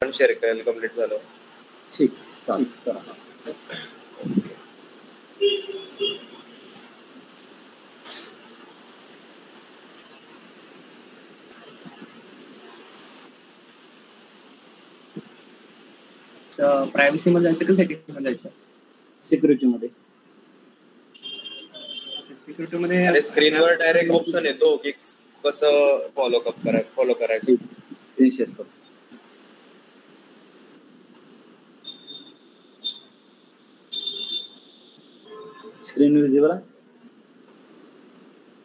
पण शेअर करायला कंप्लीट झालं. ठीक चालेल करा. प्रायव्हसी मध्ये जायचं का सेटिंग मध्ये जायचं? सिक्युरिटी मध्ये. सिक्युरिटी मध्ये अरे स्क्रीनवर डायरेक्ट ऑप्शन येतो की कसं फॉलो करायचं. स्क्रीन शेअर करू. स्क्रीन विजिबल आहे?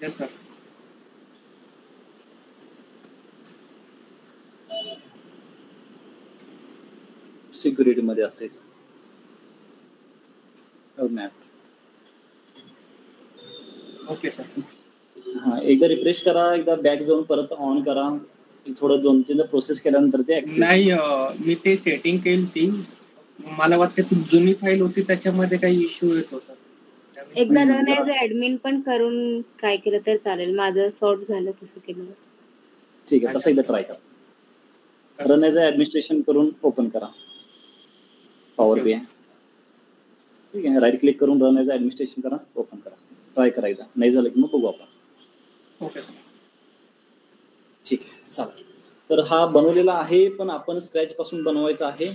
Yes sir. सिक्युरिटी मध्ये असते मॅप. Okay sir. हा एकदा रिफ्रेश करा, एकदा बॅक जाऊन परत ऑन करा. थोडं 2-3 प्रोसेस केल्यानंतर ते नाही मी ते सेटिंग केली ती. मला वाटतं जुनी फाईल होती त्याच्यामध्ये काही इश्यू येत होता. एकदा रन ॲज ऍडमिन पण करून ट्राय केलं तर चालेल. माझं सॉर्ट झालं तसं केलं. ठीक आहे, तसं एकदा ट्राय करा. रन ॲज ऍडमिनिस्ट्रेशन करून ओपन करा पॉवर BI. ठीक आहे, राईट क्लिक करून रन ॲज ऍडमिनिस्ट्रेशन करा, ओपन करा. ट्राय करा एकदा. नाही झालं की मग बघू आपण. Okay sir. ठीक आहे चालेल. तर हा बनवलेला आहे पण आपण स्क्रॅच पासून बनवायचा आहे.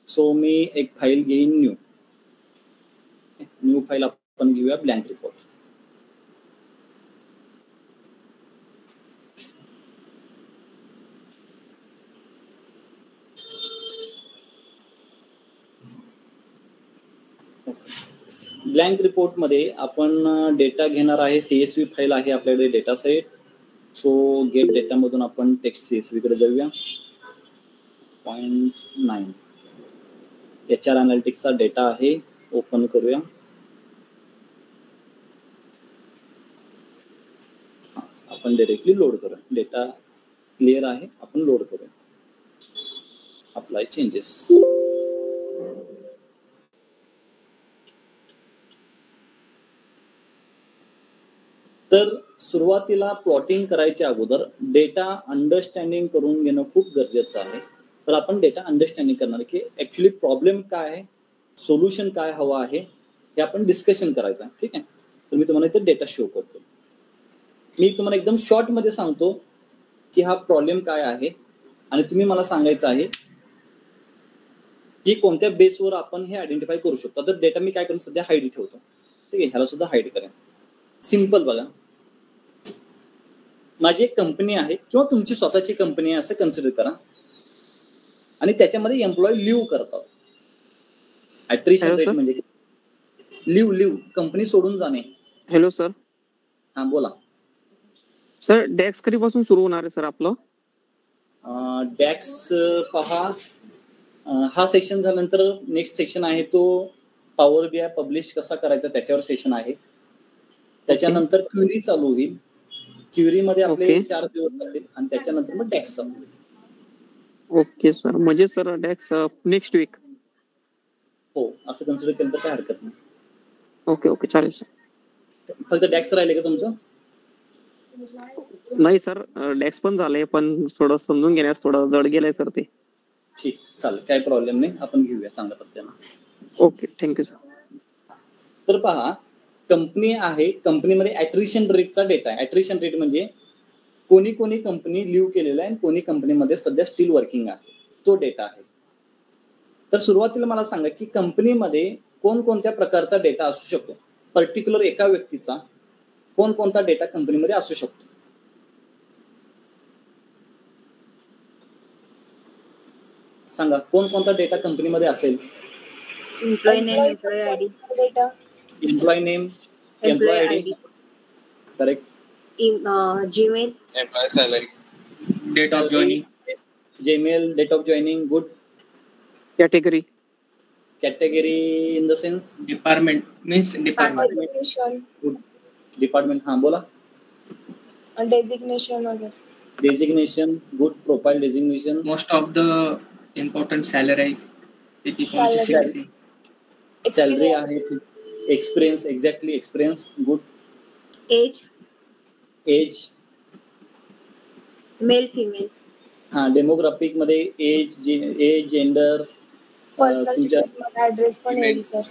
सो मी एक फाईल घेईन न्यू फाईल आपण घेऊया ब्लँक रिपोर्ट. ब्लँक रिपोर्ट मध्ये आपण डेटा घेणार आहे. CSV फाईल आहे आपल्याकडे data set. So gate data मधून आपण टेक्स्ट CSV कडे जाऊया. 0.9 HR अनालिटिक्सचा डेटा आहे. ओपन करूया. आपण डायरेक्टली लोड करूया. डेटा क्लिअर आहे, आपण लोड करूया. Apply changes. तर सुरुवातीला प्लॉटिंग करायच्या अगोदर डेटा अंडरस्टँडिंग करून घेणं खूप गरजेचं आहे. तर आपण डेटा अंडरस्टँडिंग करणार की ऍक्च्युली प्रॉब्लेम काय आहे, सोल्युशन काय हवं आहे हे आपण डिस्कशन करायचं आहे. ठीक आहे. तर मी तुम्हाला इथे डेटा शो करतो. मी तुम्हाला एकदम शॉर्ट मध्ये सांगतो की हा प्रॉब्लेम काय आहे आणि तुम्ही मला सांगायचं आहे की कोणत्या बेसवर आपण हे आयडेंटिफाय करू शकतो. तर डेटा मी काय करून सध्या हाईड ठेवतो. ठीक आहे, ह्याला सुद्धा हाईड करेन. सिंपल बघा, माझी एक कंपनी आहे किंवा तुमची स्वतःची कंपनी आहे असं कन्सिडर करा आणि त्याच्यामध्ये एम्प्लॉय लिव्ह करतात. ॲट्रिशन रेट म्हणजे लिव्ह कंपनी सोडून जाणे. Hello sir. हा बोला सर. डॅक्स कधीपासून सुरू होणार आहे सर आपलं? डॅक्स पहा, हा सेशन झाल्यानंतर नेक्स्ट सेशन आहे तो पॉवर BI पब्लिश कसा करायचा त्याच्यावर सेशन आहे. त्याच्यानंतर क्वेरी चालू होईल. क्वेरी मध्ये आपले 4 दिवस जातील आणि त्याच्यानंतर मग डॅक्स चालू होईल. Okay sir. म्हणजे सर डॅक्स नेक्स्ट वीक? हो, असं कन्सिडर केलं तर काय हरकत नाही. ओके चालेल सर. फक्त डॅक्स राहिले का तुमचं? नाही सर, डॅक्स पण झालंय पण थोडं समजून घेण्यास थोडं जड गेलंय सर ते. ठीक चालेल, काही प्रॉब्लेम नाही, आपण घेऊया चांगल्या पद्धतीनं. Okay thank you sir. तर पहा, कंपनी आहे, कंपनीमध्ये ॲट्रिशन रेटचा डेटा आहे. ॲट्रिशन रेट म्हणजे कोणी कंपनी लिव्ह केलेला आहे आणि कोणी कंपनीमध्ये सध्या स्टील वर्किंग आहे, तो डेटा आहे. तर सुरुवातीला मला सांगा की कंपनीमध्ये कोणकोणत्या प्रकारचा डेटा असू शकतो. पर्टिक्युलर एका व्यक्तीचा कोणकोणता डेटा कंपनीमध्ये असू शकतो. सांगा कोणकोणता डेटा कंपनीमध्ये असेल. Employee name, employee ID. Employee name, employee ID. Correct. Gmail, employee salary, date of joining. Gmail, date of joining. Good. Category in the sense department means department. Good. Department. हा बोला. Designation वगैरे. Designation. Good. Profile designation. Most of the important salary. Salary आहे. Experience. Exactly experience. Good. Age. Age. Male female. हा demographic मध्ये age gender personal तुमच्या details address पण येईल sir.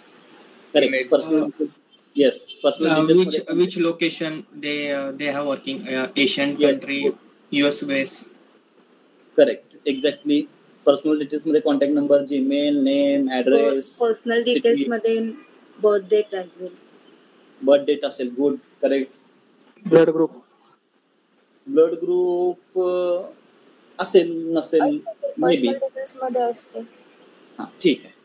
Correct Email. Personal yes personal details which location they have working, Asian Yes, country, good. US base. Correct exactly personal details मध्ये contact number Gmail name address personal details मध्ये birth date as well. Birth date असेल good correct blood group blood group असेल नसेल may be personal details मध्ये असते. हा ठीक आहे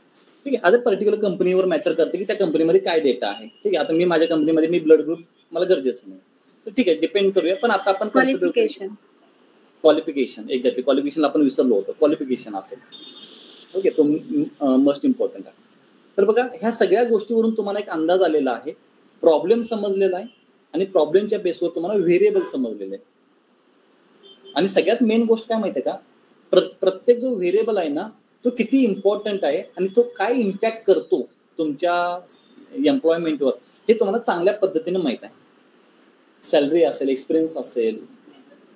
आता पर्टिक्युलर कंपनीवर मॅटर करते की त्या कंपनीमध्ये काय डेटा आहे. ठीक आहे आता मी माझ्या कंपनीमध्ये मी ब्लड ग्रुप मला गरजेचं नाही तर ठीक आहे डिपेंड करूया. पण आता आपण क्वालिफिकेशन एक्झॅक्टली क्वालिफिकेशन आपण विसरलो होतो. क्वालिफिकेशन असेल ओके तो मोस्ट इम्पॉर्टंट आहे. तर बघा ह्या सगळ्या गोष्टीवरून तुम्हाला एक अंदाज आलेला आहे. प्रॉब्लेम समजलेला आहे आणि प्रॉब्लेमच्या बेसवर तुम्हाला व्हेरिएबल समजलेले आहे. आणि सगळ्यात मेन गोष्ट काय माहिती आहे का प्रत्येक जो व्हेरिएबल आहे ना तो किती इम्पॉर्टंट आहे आणि तो काय इम्पॅक्ट करतो तुमच्या एम्प्लॉयमेंटवर हे तुम्हाला चांगल्या पद्धतीने माहित आहे. सॅलरी असेल एक्सपिरियन्स असेल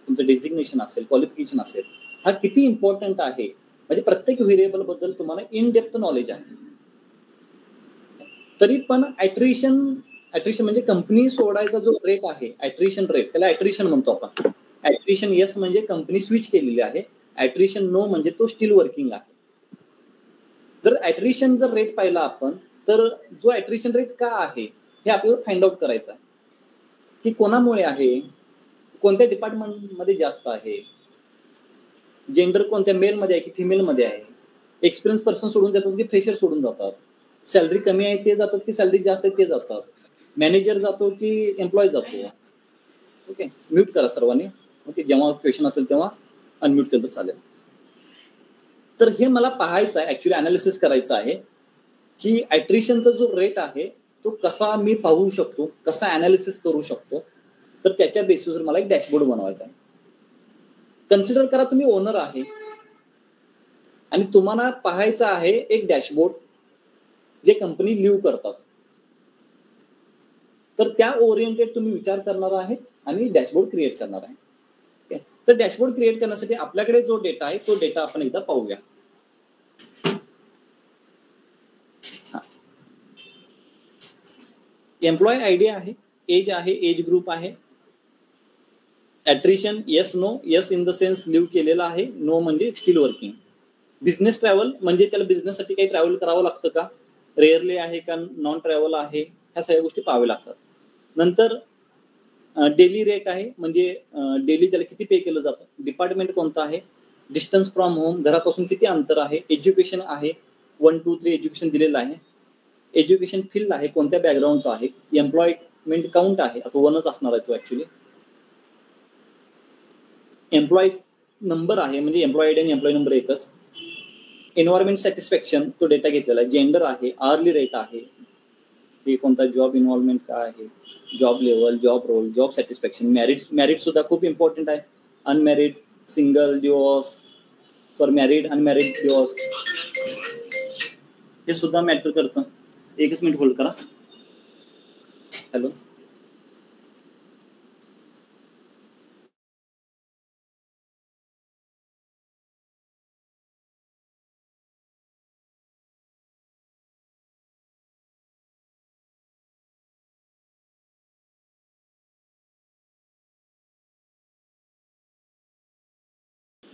तुमचं डेझिग्नेशन असेल क्वालिफिकेशन असेल हा किती इम्पॉर्टंट आहे म्हणजे प्रत्येक व्हेरिएबल बद्दल तुम्हाला इन डेप्थ नॉलेज आहे. तरी पण ॲट्रिशन म्हणजे कंपनी सोडायचा जो रेट आहे ॲट्रिशन रेट त्याला ॲट्रिशन म्हणतो आपण. ॲट्रिशन येस म्हणजे कंपनी स्विच केलेली आहे. ॲट्रिशन नो म्हणजे तो स्टील वर्किंग आहे. जर ॲट्रिशन जर रेट पाहिला आपण तर जो ॲट्रिशन रेट का आहे हे आपल्याला फाइंड आउट करायचं आहे की कोणामुळे आहे कोणत्या डिपार्टमेंटमध्ये जास्त आहे जेंडर कोणत्या मेलमध्ये आहे की फिमेलमध्ये आहे एक्सपिरियन्स पर्सन सोडून जातात की फ्रेशर सोडून जातात सॅलरी कमी आहे ते जातात की सॅलरी जास्त आहे ते जातात मॅनेजर जातो की एम्प्लॉय जातो. ओके म्यूट करा सर्वांनी. ओके जेव्हा क्वेश्चन असेल तेव्हा अनम्यूट केलं चालेल. तर हे मला पाहायचं आहे ऍक्च्युली अनालिसिस करायचं आहे की ॲट्रिशनचा जो रेट आहे तो कसा मी पाहू शकतो कसा अनालिसिस करू शकतो. तर त्याच्या बेसिसवर मला एक डॅशबोर्ड बनवायचा आहे. कन्सिडर करा तुम्ही ओनर आहे आणि तुम्हाला पाहायचं आहे एक डॅशबोर्ड जे कंपनी लिव्ह करतात. तर त्या ओरिएंटेड तुम्ही विचार करणार आहे आणि डॅशबोर्ड क्रिएट करणार आहे. तर डॅशबोर्ड क्रिएट करण्यासाठी आपल्याकडे जो डेटा आहे तो डेटा आपण एकदा पाहूया. एम्प्लॉय आयडी आहे एज आहे एज ग्रुप आहे. Attrition yes no yes in the sense leave केलेला आहे नो म्हणजे स्टील वर्किंग. बिझनेस ट्रॅव्हल म्हणजे त्याला बिझनेससाठी काही ट्रॅव्हल करावं लागतं का रेअरली आहे का नॉन ट्रॅव्हल आहे ह्या सगळ्या गोष्टी पाहाव्या लागतात. नंतर डेली रेट आहे म्हणजे डेली त्याला किती पे केलं जातं. डिपार्टमेंट कोणतं आहे डिस्टन्स फ्रॉम होम घरापासून किती अंतर आहे. एज्युकेशन आहे 1 2 3 एज्युकेशन दिलेलं आहे. एज्युकेशन फील्ड आहे कोणत्या बॅकग्राऊंडचं आहे. एम्प्लॉयमेंट काउंट आहे आता 1च असणार आहे तो ऍक्च्युली. एम्प्लॉई नंबर आहे म्हणजे एम्प्लॉय आयडी आणि एम्प्लॉय नंबर एकच. एन्व्हायरमेंट सॅटिस्फॅक्शन तो डेटा घेतलेला आहे. जेंडर आहे आर्ली रेट आहे हे कोणता जॉब इन्व्हॉल्वमेंट काय आहे job level job role job satisfaction married सुद्धा खूप इम्पॉर्टंट आहे. Unmarried single divorce sorry married unmarried divorce हे सुद्धा मॅटर करतं. एकच मिनिट होल्ड करा. हॅलो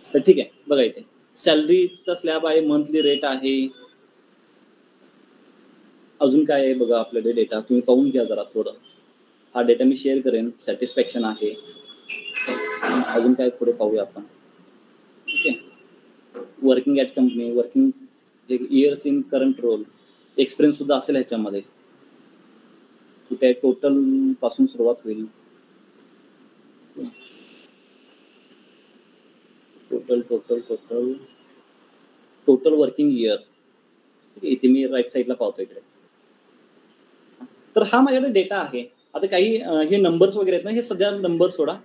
तर ठीक आहे बघा इथे सॅलरीचा स्लॅब आहे मंथली रेट आहे. अजून काय आहे बघा आपल्याकडे डेटा तुम्ही पाहून घ्या जरा थोडं. हा डेटा मी शेअर करेन. सॅटिस्फॅक्शन आहे. अजून काय पुढे पाहूया आपण. Okay working at company working years in current role experience सुद्धा असेल ह्याच्यामध्ये. कुठे टोटल पासून सुरुवात होईल. टोटल वर्किंग इयर इथे मी राईट साईडला पाहतो इकडे. तर हा माझ्याकडे डेटा आहे. आता काही हे नंबर्स वगैरे आहेत ना हे सध्या नंबर सोडा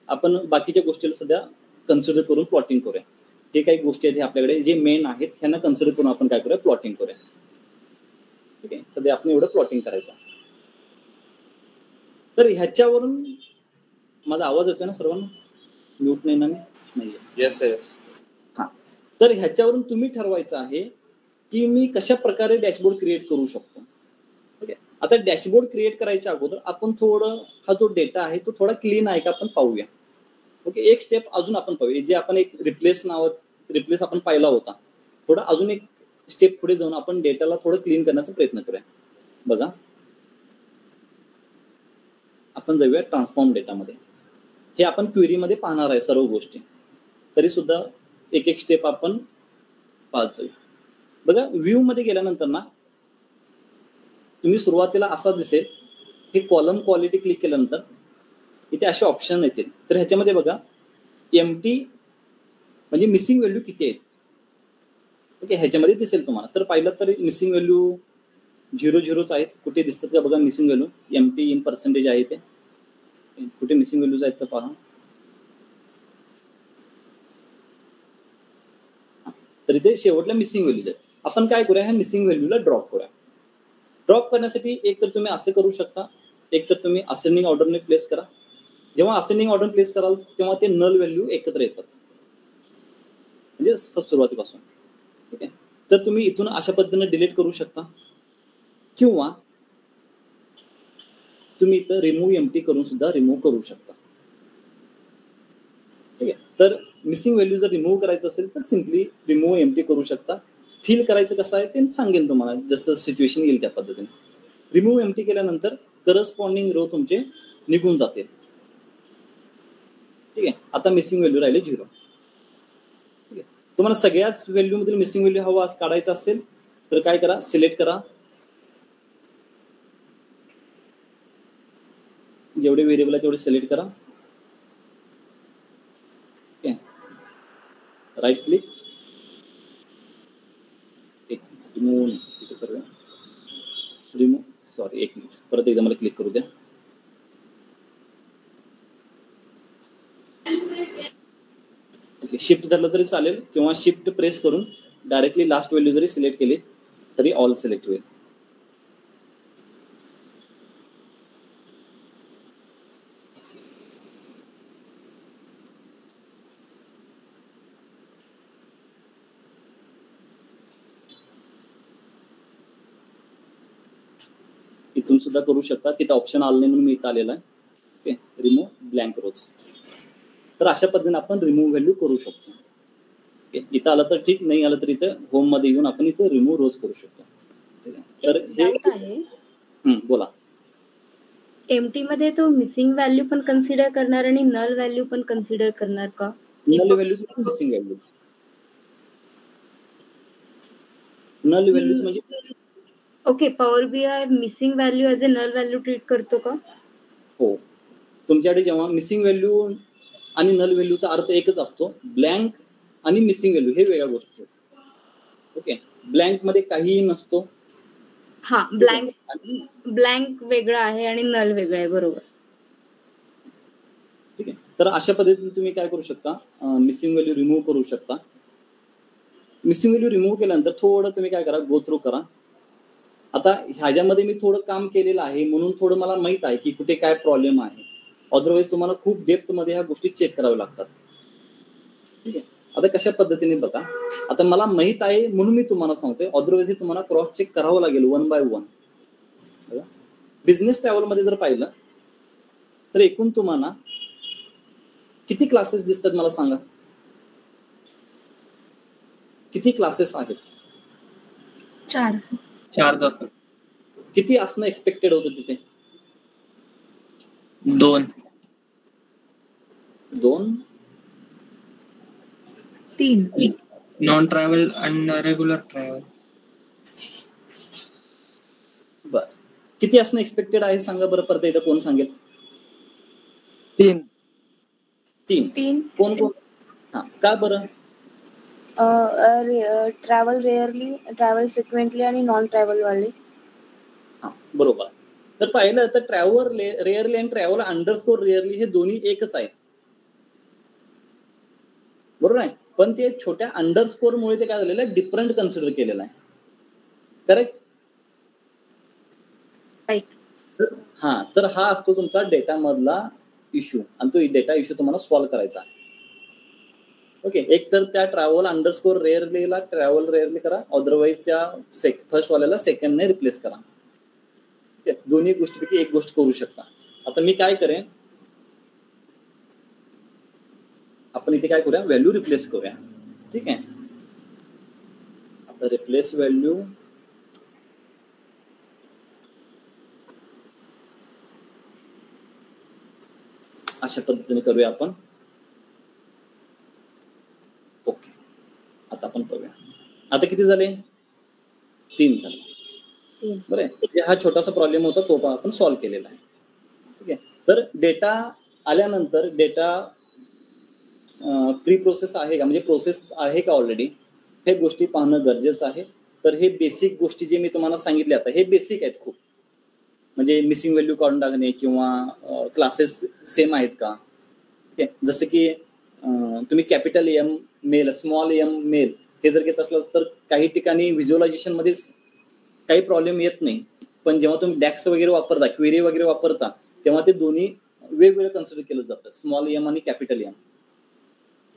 आपण बाकीच्या गोष्टीला सध्या कन्सिडर करून प्लॉटिंग करूया. हे काही गोष्टी आहेत आपल्याकडे जे मेन आहेत ह्यांना कन्सिडर करून आपण काय करूया प्लॉटिंग करूया. ठीक आहे सध्या आपण एवढं प्लॉटिंग करायचं. तर ह्याच्यावरून माझा आवाज येतोय ना सर्वांना म्यूट नाही ना मी नाही. येस सर तर ह्याच्यावरून तुम्ही ठरवायचं आहे की मी कशा प्रकारे डॅशबोर्ड क्रिएट करू शकतो. ओके, आता डॅशबोर्ड क्रिएट करायच्या अगोदर आपण थोडं हा जो डेटा आहे तो थोडा क्लीन आहे का आपण पाहूया. ओके, एक स्टेप अजून आपण पाहूया, जे आपण एक रिप्लेस आपण पाहिला होता. थोडा अजून एक स्टेप पुढे जाऊन आपण डेटाला थोडं क्लीन करण्याचा प्रयत्न करूया. बघा, आपण जाऊया ट्रान्सफॉर्म डेटामध्ये. हे आपण क्वेरीमध्ये पाहणार आहे सर्व गोष्टी, तरी सुद्धा एक एक स्टेप आपण पाहत जाऊया. बघा, व्ह्यू मध्ये गेल्यानंतर ना तुम्ही सुरुवातीला असा दिसेल हे कॉलम क्वालिटी क्लिक केल्यानंतर इथे असे ऑप्शन येतील. तर ह्याच्यामध्ये बघा एम्प्टी म्हणजे मिसिंग व्हॅल्यू किती आहेत. ओके, ह्याच्यामध्ये दिसेल तुम्हाला. तर पाहिलं तर मिसिंग व्हॅल्यू 0 आहेत. कुठे दिसतात का बघा missing value, empty in percentage आहे ते. कुठे मिसिंग व्हॅल्यूज आहेत का पहा. तर इथे शेवटला मिसिंग व्हॅल्यूज आहेत. आपण काय करूया, ह्या मिसिंग व्हॅल्यूला ड्रॉप करूया. ड्रॉप करण्यासाठी एक तर तुम्ही असे करू शकता, एक तर तुम्ही असेंडिंग ऑर्डरने प्लेस करा. जेव्हा असेंडिंग ऑर्डर प्लेस कराल तेव्हा ते नल व्हॅल्यू एकत्र येतात, म्हणजे सुरुवातीपासून. ठीक आहे, तर तुम्ही इथून अशा पद्धतीने डिलीट करू शकता, किंवा तुम्ही इथं रिमूव्ह एम्प्टी करून सुद्धा रिमूव्ह करू शकता. ठीक आहे, तर मिसिंग व्हॅल्यू जर रिमूव्ह करायचं असेल तर सिम्पली रिमूव्ह एम्प्टी करू शकता. फिल करायचं कसं आहे ते सांगेन तुम्हाला, जसं सिच्युएशन येईल त्या पद्धतीने. रिमूव्ह एम्प्टी केल्यानंतर करस्पॉन्डिंग रो तुमचे निघून जातील. ठीक आहे, आता मिसिंग व्हॅल्यू राहिले 0. ठीक आहे, तुम्हाला सगळ्याच व्हॅल्यू मधील मिसिंग व्हॅल्यू हवा काढायचा असेल तर काय करा, सिलेक्ट करा जेवढे व्हेरिएबल आहे तेवढे सिलेक्ट करा. ओके, राईट क्लिक, रिमूव्ह इथे करूया, रिमूव्ह, सॉरी एक मिनिट, परत एकदा मला क्लिक करू द्या. ओके, शिफ्ट धरलं तरी चालेल, किंवा शिफ्ट प्रेस करून डायरेक्टली लास्ट व्हॅल्यू जरी सिलेक्ट केली तरी ऑल सिलेक्ट होईल. इथून सुद्धा करू शकता, तिथं ऑप्शन आलं नाही म्हणून मी इथं आलेला आहे. ओके, रिमूव्ह ब्लँक रोज. तर अशा पद्धतीने आपण रिमूव्ह व्हॅल्यू करू शकतो. ओके, इथं आलं तर ठीक, नाही आलं तर इथं होम मध्ये येऊन आपण इथं रिमूव्ह रोज करू शकतो. तर हे बोला, एमटी मध्ये तो मिसिंग व्हॅल्यू पण कन्सिडर करणार आणि नल व्हॅल्यू पण कन्सिडर करणार का? Null values missing value, null values म्हणजे okay, power BI missing value as a null value treat करतो का? हो, तुमच्याकडे जेव्हा मिसिंग व्हॅल्यू आणि नल व्हॅल्यूचा अर्थ एकच असतो. ब्लँक आणि मिसिंग व्हॅल्यू हे वेगळ्या गोष्टी आहेत. ओके, ब्लँक मध्ये काहीही नसतो. हा, ब्लँक वेगळा आहे आणि नल वेगळा आहे, बरोबर. ठीक आहे, तर अशा पद्धतीने तुम्ही काय करू शकता, मिसिंग व्हॅल्यू रिमूव्ह करू शकता. मिसिंग व्हॅल्यू रिमूव्ह केल्यानंतर थोडं तुम्ही काय करा, गो थ्रू करा. आता ह्याच्यामध्ये मी थोडं काम केलेलं आहे म्हणून थोडं मला माहित आहे की कुठे काय प्रॉब्लेम आहे. अदरवाईज तुम्हाला खूप डेप्थ मध्ये ह्या गोष्टी चेक कराव्या लागतात. ठीक आहे, आता कशा पद्धतीने बघा, आता मला माहित आहे म्हणून मी तुम्हाला सांगतोय, अदरवाईज तुम्हाला क्रॉस चेक करावं लागेल 1 by 1. बिझनेस ट्रॅव्हल मध्ये जर पाहिलं तर एकूण तुम्हाला किती क्लासेस दिसतात मला सांगा, किती क्लासेस आहेत? 4 असतात. किती असणं एक्सपेक्टेड होतं तिथे? 2 3 नॉन ट्रॅव्हल आणि रेग्युलर ट्रॅव्हल. बर, किती असणं एक्सपेक्टेड आहे सांगा बरं, परत एकदा कोण सांगेल? 3. कोण? हा, का बरं? ट्रॅव्हल रेअरली, ट्रॅव्हल फ्रिक्वेंटली आणि नॉन ट्रॅव्हल वाले. हा, बरोबर. तर पाहिलं तर ट्रॅव्हल रेअरली आणि ट्रॅव्हल अंडरस्कोर रेअरली हे दोन्ही एकच आहे, बरोबर आहे. पण ते छोट्या अंडरस्कोर मुळे ते काय झालेलं आहे, डिफरंट कन्सिडर केलेलं आहे. करेक्ट? हा, तर हा असतो तुमचा डेटा मधला इश्यू, आणि तो डेटा इश्यू तुम्हाला सॉल्व्ह करायचा आहे. ओके, एक तर त्या ट्रॅव्हल अंडरस्कोर रेअरलीला ट्रॅव्हल रेअरली करा, अदरवाईज त्या फर्स्ट वाल्याला सेकंडने रिप्लेस करा. दोन्ही गोष्टीपैकी एक गोष्ट करू शकता. आता मी काय करेन, आपण इथे काय करूया, व्हॅल्यू रिप्लेस करूया. ठीक आहे, आता रिप्लेस व्हॅल्यू अशा पद्धतीने करूया आपण. ओके, आता आपण करूया. आता किती झाले, 3 झाले. बरं आहे, हा छोटासा प्रॉब्लेम होता तो पण आपण सॉल्व्ह केलेला आहे. ठीक आहे, तर डेटा आल्यानंतर डेटा प्री प्रोसेस आहे का, म्हणजे प्रोसेस आहे का ऑलरेडी, हे गोष्टी पाहणं गरजेचं आहे. तर हे बेसिक गोष्टी जे मी तुम्हाला सांगितले आता हे बेसिक आहेत खूप, म्हणजे मिसिंग व्हॅल्यू काढून टाकणे किंवा क्लासेस सेम आहेत का. ठीक आहे, जसं की तुम्ही capital M male small M male हे जर घेत असलं तर काही ठिकाणी व्हिज्युअलायझेशन मध्ये काही प्रॉब्लेम येत नाही, पण जेव्हा तुम्ही डॅक्स वगैरे वापरता, क्वेरी वगैरे वापरता, तेव्हा ते दोन्ही वेगवेगळं कन्सिडर केलं जातं, स्मॉल एम आणि कॅपिटल एम.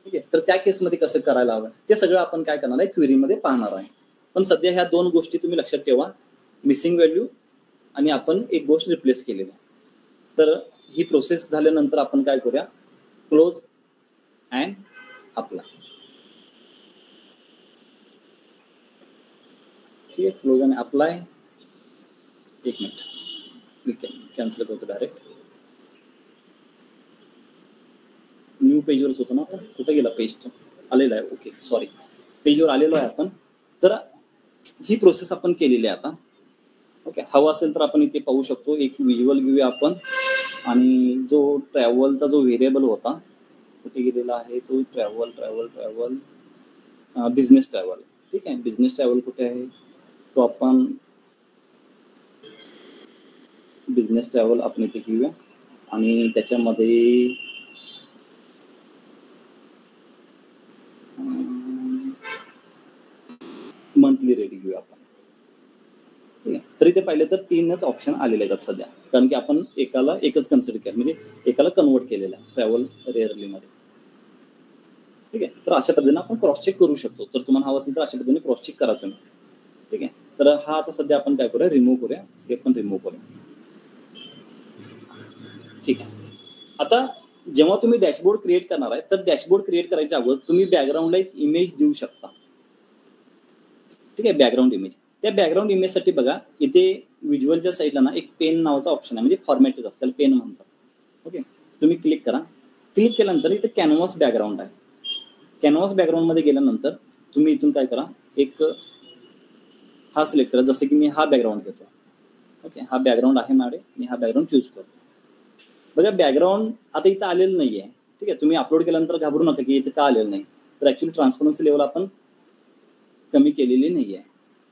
ठीक आहे, तर त्या केसमध्ये कसं करायला हवं ते सगळं आपण काय करणार आहे, क्वेरीमध्ये पाहणार आहे. पण सध्या ह्या 2 गोष्टी तुम्ही लक्षात ठेवा, मिसिंग व्हॅल्यू आणि आपण एक गोष्ट रिप्लेस केलेली. तर ही प्रोसेस झाल्यानंतर आपण काय करूया, क्लोज अँड अप्लाय. ठीक आहे, क्लोज अँड अप्लाय. एक मिनिट, मी कॅन्सल करतो डायरेक्ट. न्यू पेजवरच होतो ना, आता कुठे गेला पेज, तो आलेला आहे. ओके, सॉरी, पेजवर आलेलो आहे आपण. तर ही प्रोसेस आपण केलेली आहे आता. ओके, हवा असेल तर आपण इथे पाहू शकतो, एक व्हिज्युअल घेऊया आपण. आणि जो ट्रॅव्हलचा जो व्हेरिएबल होता कुठे गेलेला आहे, तो ट्रॅव्हल बिझनेस ट्रॅव्हल. ठीक आहे, बिझनेस ट्रॅव्हल कुठे आहे, तो आपण बिझनेस ट्रॅव्हल आपण इथे घेऊया. आणि त्याच्यामध्ये मंथली रेट घेऊया आपण. ठीक आहे, तर इथे पाहिलं तर 3च ऑप्शन आलेले आहेत सध्या, कारण की आपण एकाला एकच कन्सिडर केलं, म्हणजे एकाला कन्वर्ट केलेलं आहे ट्रॅव्हल रेअरली मध्ये. ठीक आहे, तर अशा पद्धतीने आपण क्रॉस चेक करू शकतो. तर तुम्हाला हवं असेल तर अशा पद्धतीने क्रॉस चेक करा तुम्ही. ठीक आहे, तर हा आता सध्या आपण काय करूया, रिमूव्ह करूया, हे पण रिमूव्ह करूया. ठीक आहे, आता जेव्हा तुम्ही डॅशबोर्ड क्रिएट करणार आहे, तर डॅशबोर्ड क्रिएट करायच्या अगोदर तुम्ही बॅकग्राऊंडला एक इमेज देऊ शकता. ठीक आहे, बॅकग्राऊंड इमेज. त्या बॅकग्राऊंड इमेजसाठी बघा, इथे व्हिज्युअलच्या साईडला ना एक पेन नावाचा ऑप्शन आहे, म्हणजे फॉर्मॅटेड असतं, त्याला पेन म्हणतात. ओके, तुम्ही क्लिक करा. क्लिक केल्यानंतर इथे कॅनव्हास बॅकग्राऊंड आहे. कॅनव्हास बॅकग्राऊंडमध्ये गेल्यानंतर तुम्ही इथून काय करा, एक हा सिलेक्ट करा. जसं की मी हा बॅकग्राऊंड घेतो. ओके, हा बॅकग्राऊंड आहे माझे, मी हा बॅकग्राऊंड चूज करतो. बघा, बॅकग्राऊंड आता इथं आलेलं नाही आहे. ठीक आहे, तुम्ही अपलोड केल्यानंतर घाबरू नका की इथं का आलेलं नाही. तर ॲक्च्युली ट्रान्सपरन्सी लेवल आपण कमी केलेली नाही आहे.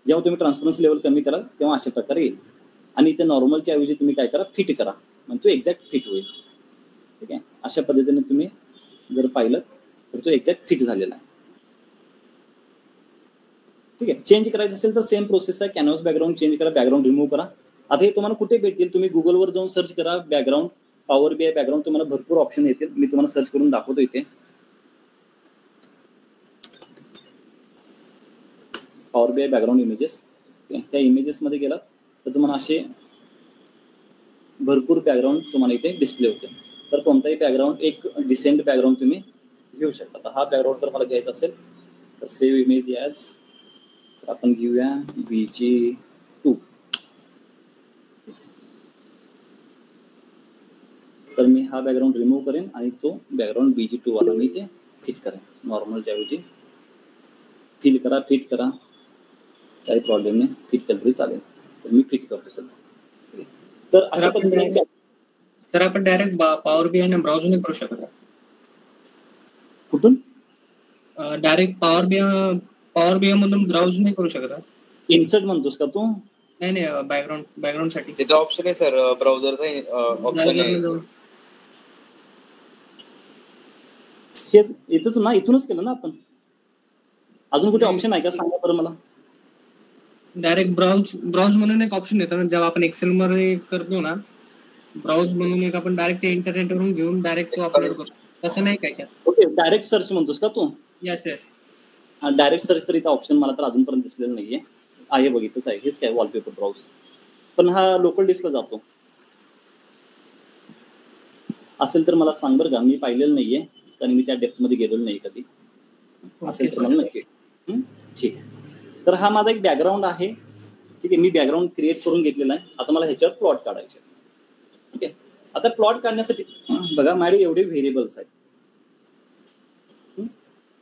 जेव्हा तुम्ही ट्रान्सपरन्सी लेवल कमी कराल तेव्हा अशा प्रकारे येईल. आणि इथे नॉर्मलच्या ऐवजी तुम्ही काय करा, फिट करा, म्हणजे तो एक्झॅक्ट फिट होईल. ठीक आहे, अशा पद्धतीने तुम्ही जर पाहिलं तर तो एक्झॅक्ट फिट झालेला आहे. ठीक आहे, चेंज करायचं असेल तर सेम प्रोसेस आहे. कॅनव्हास बॅकग्राऊंड चेंज करा, बॅकग्राऊंड रिमूव्ह करा. आता हे तुम्हाला कुठे भेटतील, तुम्ही गुगलवर जाऊन सर्च करा बॅकग्राऊंड, पॉवर BI बॅकग्राऊंड, तुम्हाला भरपूर ऑप्शन येतील. मी तुम्हाला सर्च करून दाखवतो. इथे पॉवर BI बॅकग्राऊंड इमेजेस, त्या इमेजेसमध्ये गेलात तर तुम्हाला असे भरपूर बॅकग्राऊंड तुम्हाला इथे डिस्प्ले होते. तर कोणताही बॅकग्राऊंड, एक डिसेंट बॅकग्राऊंड तुम्ही घेऊ शकता. आता हा बॅकग्राऊंड जर मला घ्यायचा असेल तर सेव्ह इमेज ॲज, तर आपण घेऊया BG2. तर मी हा बॅकग्राऊंड रिमूव्ह करेन आणि तो बॅकग्राऊंड BG2 वाला मी ते फिट करेन. नॉर्मलच्या ऐवजी फिट करा, काही प्रॉब्लेम नाही, फिट केलं तरी चालेल. तर मी फिट करतो सध्या. तर अशा पद्धतीने सर आपण डायरेक्ट पॉवर BI ने ब्राउझर नाही करू शकत. कुठून डायरेक्ट पॉवर BI मधून ब्राउज नाही करू शकत. इन्सर्ट म्हणतोस का तू? नाही, बॅकग्राऊंड साठी तिथे ऑप्शन आहे सर, ब्राउझरचा ऑप्शन आहे. हेच इथंच ना, इथूनच केलं ना आपण. अजून कुठे ऑप्शन आहे का, सांगा बरं मला. डायरेक्ट ब्राउज म्हणून एक ऑप्शन येतो ना, जेव्हा आपण एक्सेल मध्ये करतो ना, ब्राउज म्हणून आपण डायरेक्ट इंटरनेटवरून घेऊन डायरेक्ट तो अपलोड करतो, तसं नाही काय? ओके, डायरेक्ट सर्च म्हणतोस का तू? Yes yes. डायरेक्ट सर्च तर इथं ऑप्शन मला तर अजूनपर्यंत दिसलेलं नाहीये. आहे बघितलंच आहे, हेच काय वॉलपेपर ब्राउज, पण हा लोकल डिस्कला जातो असेल तर मला सांग बरं का, मी पाहिलेलं नाहीये कारण मी त्या डेप्थमध्ये गेलेलो नाही कधी. असेल तर मला नक्की. ठीक आहे. तर हा माझा एक बॅकग्राऊंड आहे. ठीक आहे, मी बॅकग्राऊंड क्रिएट करून घेतलेला आहे. आता मला ह्याच्यावर प्लॉट काढायचे. ठीक आहे, आता प्लॉट काढण्यासाठी बघा माझे एवढे व्हेरिएबल्स आहेत.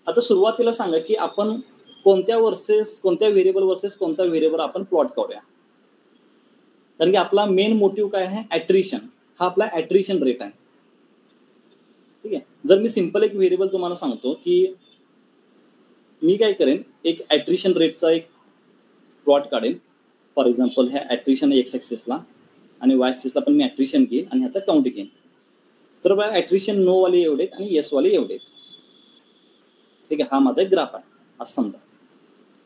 आता सुरुवातीला सांगा की आपण कोणत्या व्हेरिएबल वर्सेस कोणत्या व्हेरिएबल आपण प्लॉट करूया. कारण की आपला मेन मोटिव्ह काय आहे, ऍट्रिशन. हा आपला ऍट्रिशन रेट आहे. ठीक आहे, जर मी सिंपल एक व्हेरिएबल तुम्हाला सांगतो की मी काय करेन, एक ऍट्रिशन रेटचा एक प्लॉट काढेन. फॉर एक्झाम्पल ह्या ऍट्रिशन एक्स ऍक्सिसला आणि वाय ऍक्सिसला पण मी ऍट्रिशन घेईन आणि ह्याचा काउंट घेईन. तर बघा ऍट्रिशन नो वाले एवढे आहेत आणि येस वाले एवढे आहेत. ठीक आहे, हा माझा एक ग्राफ आहे असं समजा.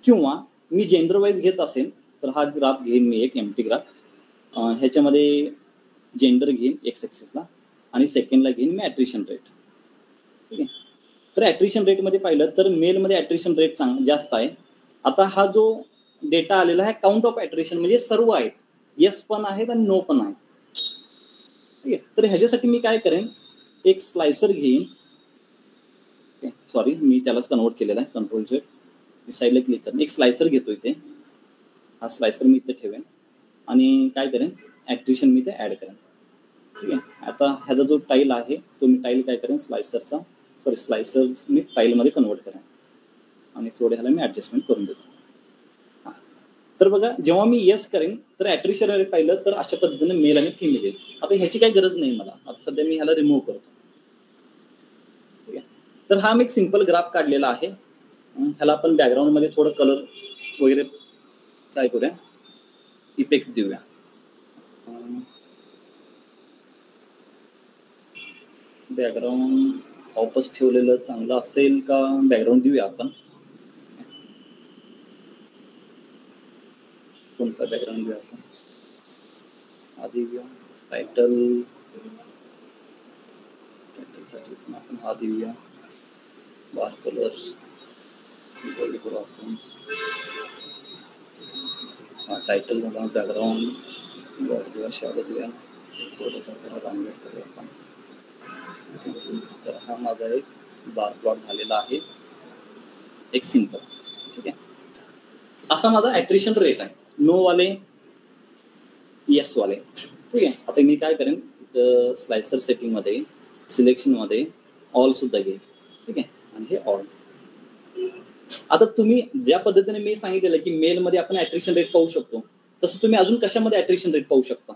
किंवा मी जेंडर वाईज घेत असेल तर हा ग्राफ घेईन मी, एक एम्प्टी ग्राफ. ह्याच्यामध्ये जेंडर घेईन एक्स ऍक्सिसला आणि सेकंडला घेईन मी ऍट्रिशन रेट. ठीक आहे, तर ऍट्रिशन रेटमध्ये पाहिलं तर मेलमध्ये ऍट्रिशन रेट जास्त आहे. आता हा जो डेटा आलेला आहे काउंट ऑफ ऍट्रिशन म्हणजे सर्व आहेत, येस पण आहेत आणि नो पण आहेत. ठीक आहे, तर ह्याच्यासाठी मी काय करेन, एक स्लायसर घेईन. सॉरी, मी त्यालाच कन्वर्ट केलेला आहे, कंट्रोल Z. मी साईडला क्लिक करेन, एक स्लायसर घेतो इथे. हा स्लायसर मी इथे ठेवेन आणि काय करेन, ऍट्रिशन मी इथे ऍड करेन. ठीक आहे, आता ह्याचा जो टाईल आहे तो मी टाईल काय करेन, स्लायसर मी टाईलमध्ये कन्वर्ट करेन आणि थोडे ह्याला मी ऍडजस्टमेंट करून देतो. हां, तर बघा जेव्हा मी येस करेन तर ऍट्रिशन रेट पाहिलं तर अशा पद्धतीने मेल आणि फिमेल येईल. आता ह्याची काही गरज नाही मला, आता सध्या मी ह्याला रिमूव्ह करतो. ठीक आहे, तर हा मी एक सिंपल ग्राफ काढलेला आहे. ह्याला आपण बॅकग्राऊंडमध्ये थोडं कलर वगैरे काय करूया, इफेक्ट देऊया. बॅकग्राऊंड ऑफच ठेवलेलं चांगलं असेल का, बॅकग्राऊंड देऊया आपण. कोणता बॅकग्राऊंड देऊया आपण, आधी घेऊया टायटलसाठी पण आपण हा देऊया. बार कलर्स करू आपण. हा टायटल झाला, बॅकग्राऊंड देऊया, शॅडो देऊया, थोडं राउंडेड करूया आपण. तर हा माझा एक बार प्लॉट झालेला आहे, एक सिंपल. ठीक आहे, असा माझा ऍट्रिशन रेट आहे, नो वाले येस वाले. ठीक आहे, आता मी काय करेन, स्लायसर सेटिंगमध्ये सिलेक्शनमध्ये ऑल सुद्धा घेईन. ठीक आहे, आणि हे ऑल. आता तुम्ही ज्या पद्धतीने मी सांगितलेलं की मेलमध्ये आपण ऍट्रिशन रेट पाहू शकतो, तसं तुम्ही अजून कशामध्ये ऍट्रिशन रेट पाहू शकता.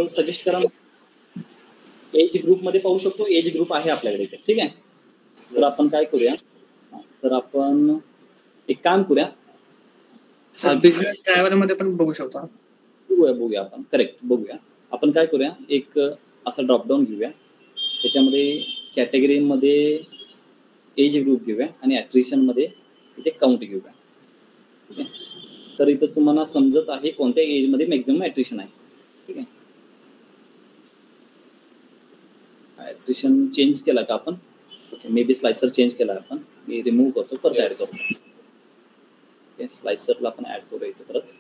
सजेस्ट करा. एज ग्रुप मध्ये पाहू शकतो, एज ग्रुप आहे आपल्याकडे. ठीक आहे, तर आपण काय करूया, तर आपण एक काम करूया, बिझनेस ड्रायव्हर मध्ये पण बघू शकतो. बघूया आपण, करेक्ट बघूया. आपण काय करूया, एक असा ड्रॉपडाऊन घेऊया, त्याच्यामध्ये कॅटेगरीमध्ये एज ग्रुप घेऊया आणि ऍट्रिशन मध्ये इथे काउंट घेऊया. ठीक आहे, तर इथं तुम्हाला समजत आहे कोणत्या एज मध्ये मॅक्झिमम ऍट्रिशन आहे. ठीक आहे, ऍट्रिशन चेंज केला का आपण, okay, may be slicer change केला आपण, मी रिमूव्ह करतो, परत ऍड करतो. स्लायसरला आपण ऍड करूया इथे परत.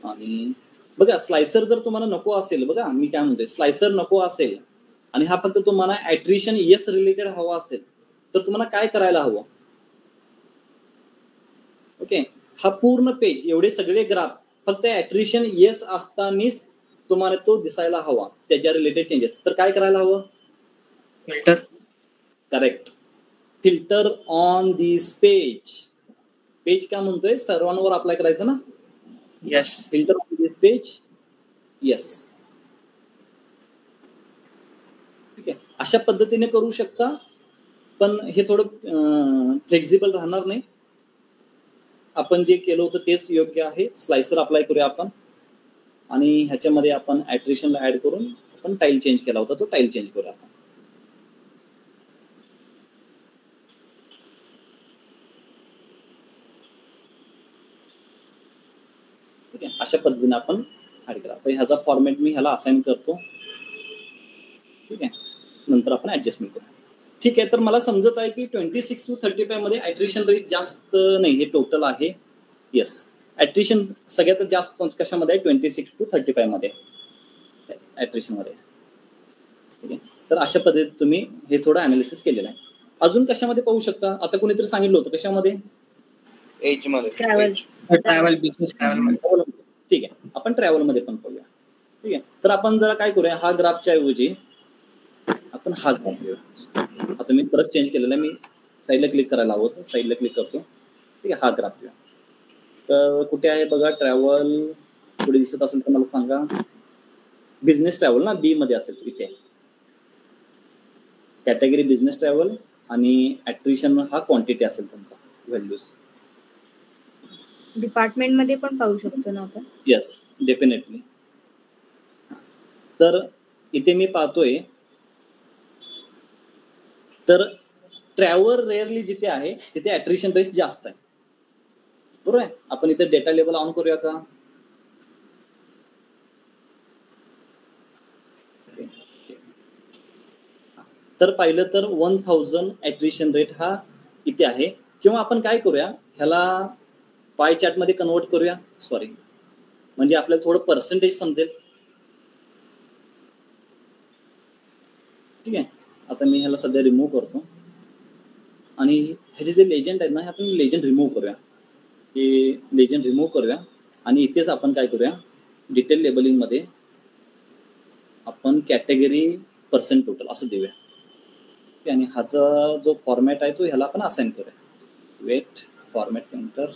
आणि बघा स्लायसर जर तुम्हाला नको असेल, बघा मी काय म्हणतोय, स्लायसर नको असेल आणि हा फक्त तुम्हाला ऍट्रिशन येस रिलेटेड हवा असेल तर तुम्हाला काय करायला हवं, ओके, हा पूर्ण पेज एवढे सगळे ग्राफ फक्त ऍट्रिशन येस असतानाच तुम्हाला तो दिसायला हवा, त्याच्या रिलेटेड चेंजेस. तर काय करायला हवं, filter. Correct, filter on this page. Page काय म्हणतोय, सर्वांवर अप्लाय करायचं ना. Yes, filter on this page, yes. ठीक आहे, अशा पद्धतीने करू शकता, पण हे थोडं फ्लेक्झिबल राहणार नाही. आपण जे केलं होतं तेच योग्य आहे. स्लायसर अप्लाय करूया आपण आणि ह्याच्यामध्ये आपण ऍट्रिशनला ऍड करून आपण टाईल चेंज केला होता, तो टाईल चेंज करूया आपण. अशा पद्धतीने आपण ऍड करा. तर ह्याचा फॉर्मॅट मी ह्याला असाइन करतो. ठीक आहे, नंतर आपण ऍडजस्टमेंट करू. ठीक आहे, तर मला समजत आहे की 26 to 35 मध्ये ऍट्रिशन रेट जास्त नाही, हे टोटल आहे. येस, ऍट्रिशन सगळ्यात जास्त कशामध्ये आहे? 26 to 35 मध्ये ऍट्रिशन मध्ये. ठीक आहे, तर अशा पद्धतीने तुम्ही हे थोडं अनालिसिस केलेलं आहे. अजून कशामध्ये पाहू शकता? आता कोणीतरी सांगितलं होतं कशामध्ये? एज मध्ये. ट्रॅव्हल. Travel, business travel. ठीक आहे, आपण ट्रॅव्हल मध्ये पण पाहूया. ठीक आहे, तर आपण जरा काय करूया, हा ग्राफच्या ऐवजी आपण हा ग्राफ घेऊया. आता मी परत चेंज केलेला आहे, मी साईडला क्लिक करायला हवं होतं, साईडला क्लिक करतो. ठीक आहे, हा ग्राफ घेऊया. तर कुठे आहे बघा ट्रॅव्हल, पुढे दिसत असेल तर मला सांगा. बिझनेस ट्रॅव्हल ना, बी मध्ये असेल इथे कॅटेगरी बिझनेस ट्रॅव्हल आणि ऍट्रिशन हा क्वांटिटी असेल तुमचा व्हॅल्यूज. डिपार्टमेंट मध्ये पण पाहू शकतो ना आपण? Yes, definitely. तर इथे मी पाहतोय तर ट्रॅव्हल रेअरली जिथे आहे तिथे ऍट्रिशन रेट जास्त आहे. बरोबर आहे. आपण इथे डेटा लेबल ऑन करूया का? तर पाहिलं तर 1000 ऍट्रिशन रेट हा इथे आहे. किंवा आपण काय करूया, ह्याला पाय चार्ट मध्ये कन्वर्ट करूया. सॉरी, म्हणजे आपल्याला थोडं पर्सेंटेज समजेल. ठीक आहे, आता मी ह्याला सध्या रिमूव्ह करतो आणि ह्याचे जे लेजंड आहेत ना, हे आपण लेजंड रिमूव्ह करूया. हे लेजंड रिमूव्ह करूया आणि इथेच आपण काय करूया, डिटेल लेबलिंग मध्ये आपण कॅटेगरी पर्सेंट टोटल असं देऊया. आणि ह्याचा जो फॉर्मॅट आहे तो ह्याला आपण असाइन करूया. Wait format counter.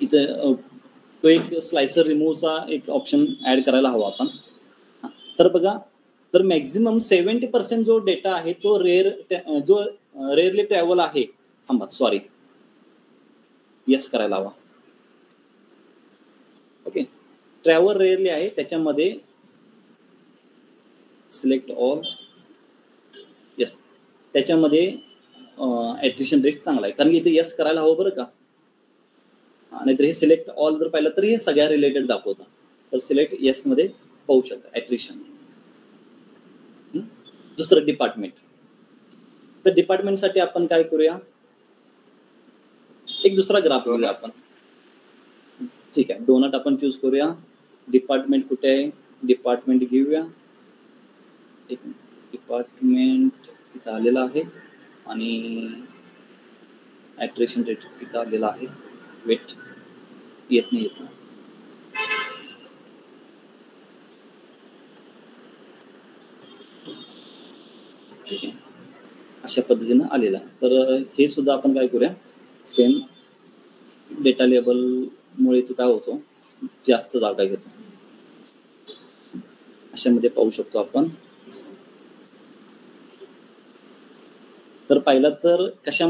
इथे तो एक स्लायसर रिमूव्हचा एक ऑप्शन ऍड करायला हवा आपण. तर बघा, तर मॅक्झिमम 70% जो डेटा आहे तो रेअरली ट्रॅव्हल आहे. थांबा, सॉरी, येस करायला हवा. ओके, ट्रॅव्हल रेअरली आहे, त्याच्यामध्ये सिलेक्ट ऑल. येस, त्याच्यामध्ये ऍट्रिशन रेट चांगला आहे, कारण की इथे येस करायला हवं बरं का. नाहीतर हे सिलेक्ट ऑल जर पाहिलं तर हे सगळ्या रिलेटेड दाखवतं. तर सिलेक्ट येस मध्ये पाहू शकता ऍट्रिशन. दुसरं डिपार्टमेंट. तर डिपार्टमेंटसाठी आपण काय करूया, एक दुसरा ग्राफ घेऊया आपण. ठीक आहे, डोनट आपण चूज करूया. डिपार्टमेंट कुठे आहे, डिपार्टमेंट घेऊया. एक डिपार्टमेंट इथं आलेला आहे आणि ऍट्रिशन रेट इथं आलेला आहे. वेट, येत नाही येत. ठीक आहे, अशा पद्धतीनं आलेलं आहे. तर हे सुद्धा आपण काय करूया, सेम डेटा लेबलमुळे तो काय होतो, जास्त जागा घेतो. अशामध्ये पाहू शकतो आपण. तर पाहिलं तर कशा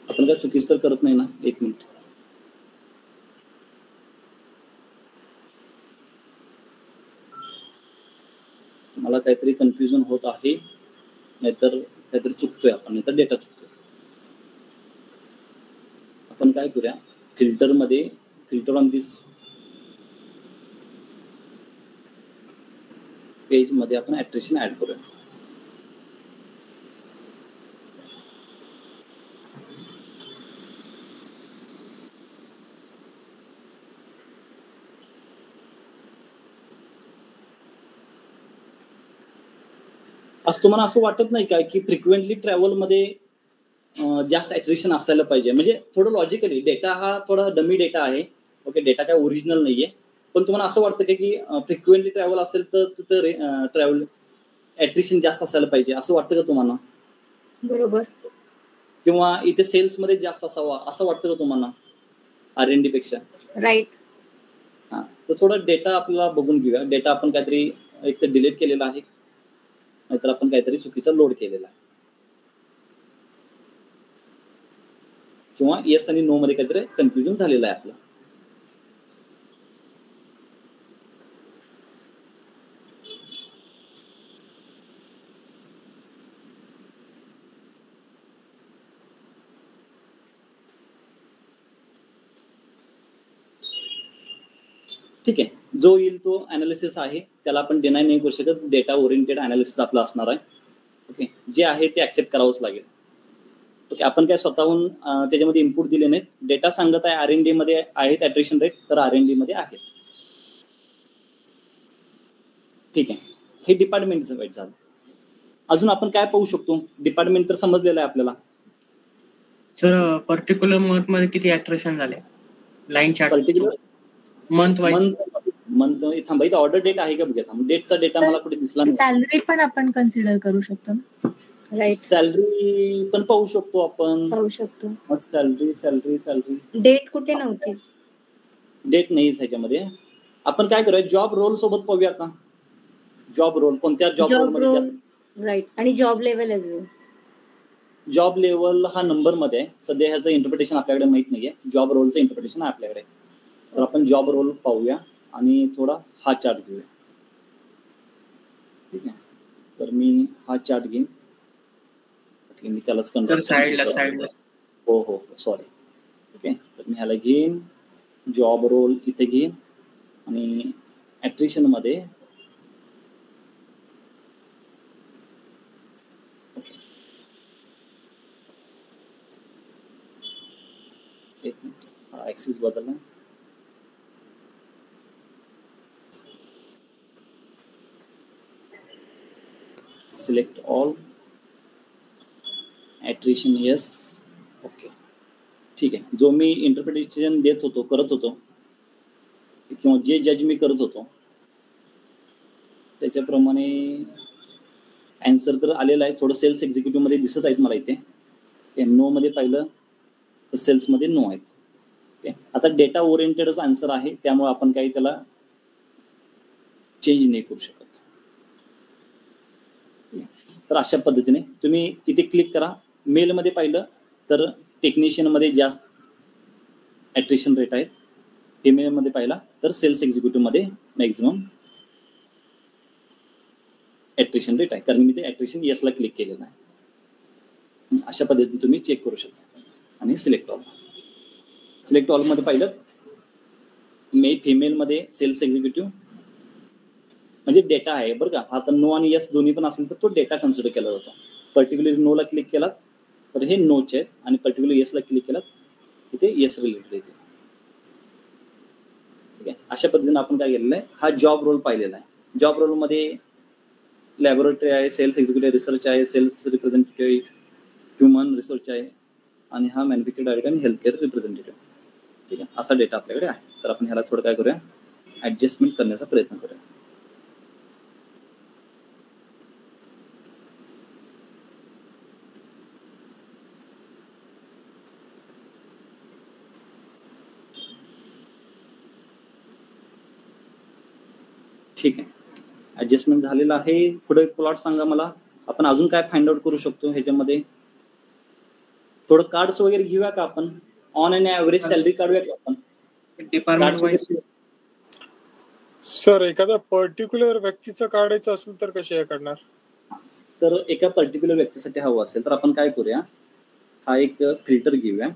आपण काय चुकीचं तर करत नाही ना? एक मिनिट. मला काहीतरी कन्फ्युजन होत आहे, नाहीतर काहीतरी चुकतोय आपण, नाहीतर डेटा चुकतोय. आपण काय करूया, फिल्टर मध्ये फिल्टर ऑन दिस पेज मध्ये आपण ऍट्रिशन ऍड करूया. असं तुम्हाला असं वाटत नाही का की फ्रिक्वेंटली ट्रॅव्हल मध्ये जास्त ऍट्रिशन असायला पाहिजे? म्हणजे थोडं लॉजिकली, डेटा हा थोडा डमी डेटा आहे. ओके, डेटा काय ओरिजिनल नाहीये, पण तुम्हाला असं वाटतं की फ्रिक्वेंटली ट्रॅव्हल असेल तर तिथं ट्रॅव्हल ऍट्रिशन जास्त असायला पाहिजे, असं वाटतं का तुम्हाला? बरोबर. किंवा इथे सेल्स मध्ये जास्त असावा असं वाटतं का तुम्हाला R&D पेक्षा? राईट. हा, तर थोडा डेटा आपल्याला बघून घेऊया. डेटा आपण काहीतरी एक तर डिलीट केलेला आहे, नाहीतर आपण काहीतरी चुकीचा लोड केलेला आहे, किंवा येस आणि नो मध्ये काहीतरी कन्फ्युजन झालेलं आहे आपलं. ठीक आहे, जो येईल तो अनालिसिस आहे, त्याला आपण डिनाय नाही करू शकत. डेटा ओरिएंटेड अनालिसिस आपलं असणार आहे. ओके, जे आहे ते ऍक्सेप्ट करावंच लागेल. ओके, आपण काय स्वतःहून त्याच्यामध्ये इनपुट दिले नाहीत. डेटा सांगत आहे R&D मध्ये आहेत ॲट्रिशन रेट, तर R&D मध्ये आहेत. ठीक आहे, हे डिपार्टमेंटचं वाईट झालं. अजून आपण काय पाहू शकतो? डिपार्टमेंट तर समजलेलं आहे आपल्याला. सर पर्टिक्युलर मंथ मध्ये किती अट्रॅक्शन झाले line chart particular month wise month थांबा, इथं ऑर्डर डेट आहे का बघा. डेटचा डेटा मला कुठे दिसला नाही. सॅलरी पण आपण कन्सिडर करू शकतो ना. राईट, सॅलरी पण पाहू शकतो आपण. पाहू शकतो. मग सॅलरी डेट कुठे नव्हती? डेट नाहीच ह्याच्यामध्ये. आपण काय करूया, जॉब रोल सोबत पाहूया का? जॉब रोल कोणत्या जॉब रोल मध्ये रोल, जास्त? राईट. आणि जॉब लेवल एज वेल. जॉब लेवल हा नंबर मध्ये आहे. सध्या ह्याचं इंटरप्रिटेशन आपल्याकडे माहित नाहीये. जॉब रोलचं इंटरप्रिटेशन आहे आपल्याकडे. तर आपण जॉब रोल पाहूया आणि थोडा हा चार्ट घेऊया. ठीक आहे, तर मी हा चार्ट घेईन. ओके, मी त्यालाच साईडला हो सॉरी. ओके, तर मी ह्याला घेईन, जॉब रोल इथे घेईन आणि ॲट्रिशन मध्ये एक मिनिट, हा ऍक्सिस बदलला. Select all, attrition yes. Okay, ठीक आहे. जो मी इंटरप्रिटेशन करत होतो किंवा जे जज मी करत होतो त्याच्याप्रमाणे ॲन्सर तर आलेला आहे. थोडं सेल्स एक्झिक्युटिव्ह मध्ये दिसत आहेत मला इथे. नो मध्ये पाहिलं तर सेल्समध्ये नो आहेत. ओके, आता डेटा ओरिएंटेडच आन्सर आहे, त्यामुळे आपण काही त्याला चेंज नाही करू शकत. तर अशा पद्धतीने तुम्ही इथे क्लिक करा. मेलमध्ये पाहिलं तर टेक्निशियनमध्ये जास्त ॲट्रिशन रेट आहे. ईमेलमध्ये पाहिला तर सेल्स एक्झिक्युटिव्हमध्ये मॅक्झिमम ॲट्रिशन रेट आहे, कारण मी ते ॲट्रिशन येसला क्लिक केलेलं आहे. अशा पद्धतीने तुम्ही चेक करू शकता. आणि सिलेक्ट ऑलमध्ये पाहिलं फिमेलमध्ये सेल्स एक्झिक्युटिव्ह म्हणजे डेटा आहे बरं का. आता नो आणि येस दोन्ही पण असेल तर तो डेटा कन्सिडर केला जातो. पर्टिक्युलर नोला क्लिक केला तर हे नोचे आहेत आणि पर्टिक्युलर येसला क्लिक केला इथे येस रिलेटेड येते. ठीक आहे, अशा पद्धतीने आपण काय केलेलं आहे, हा जॉब रोल पाहिलेला आहे. जॉब रोलमध्ये लॅबोरेटरी आहे, सेल्स एक्झिक्युटिव्ह रिसर्च आहे, सेल्स रिप्रेझेंटेटिव्ह, ह्युमन रिसर्च आहे आणि हा मॅन्युफॅक्चर डायरेक्टर आणि हेल्थकेअर रिप्रेझेंटेटिव्ह. ठीक आहे, असा डेटा आपल्याकडे आहे. तर आपण ह्याला थोडं काय करूया, ॲडजस्टमेंट करण्याचा प्रयत्न करूया. ठीक आहे, ॲडजस्टमेंट झालेलं आहे. पुढे प्लॉट सांगा मला. आपण अजून काय फाइंड आउट करू शकतो ह्याच्यामध्ये? थोडं कार्ड्स वगैरे घेऊया का आपण? ऑन अँड ॲव्हरेज सॅलरी काढूया का आपण डिपार्टमेंट वाईज? सर एखाद्या पर्टिक्युलर व्यक्तीचं काढायचं असेल तर कसे काढणार? तर एका पर्टिक्युलर व्यक्तीसाठी हवं असेल तर आपण काय करूया, हा एक फिल्टर घेऊया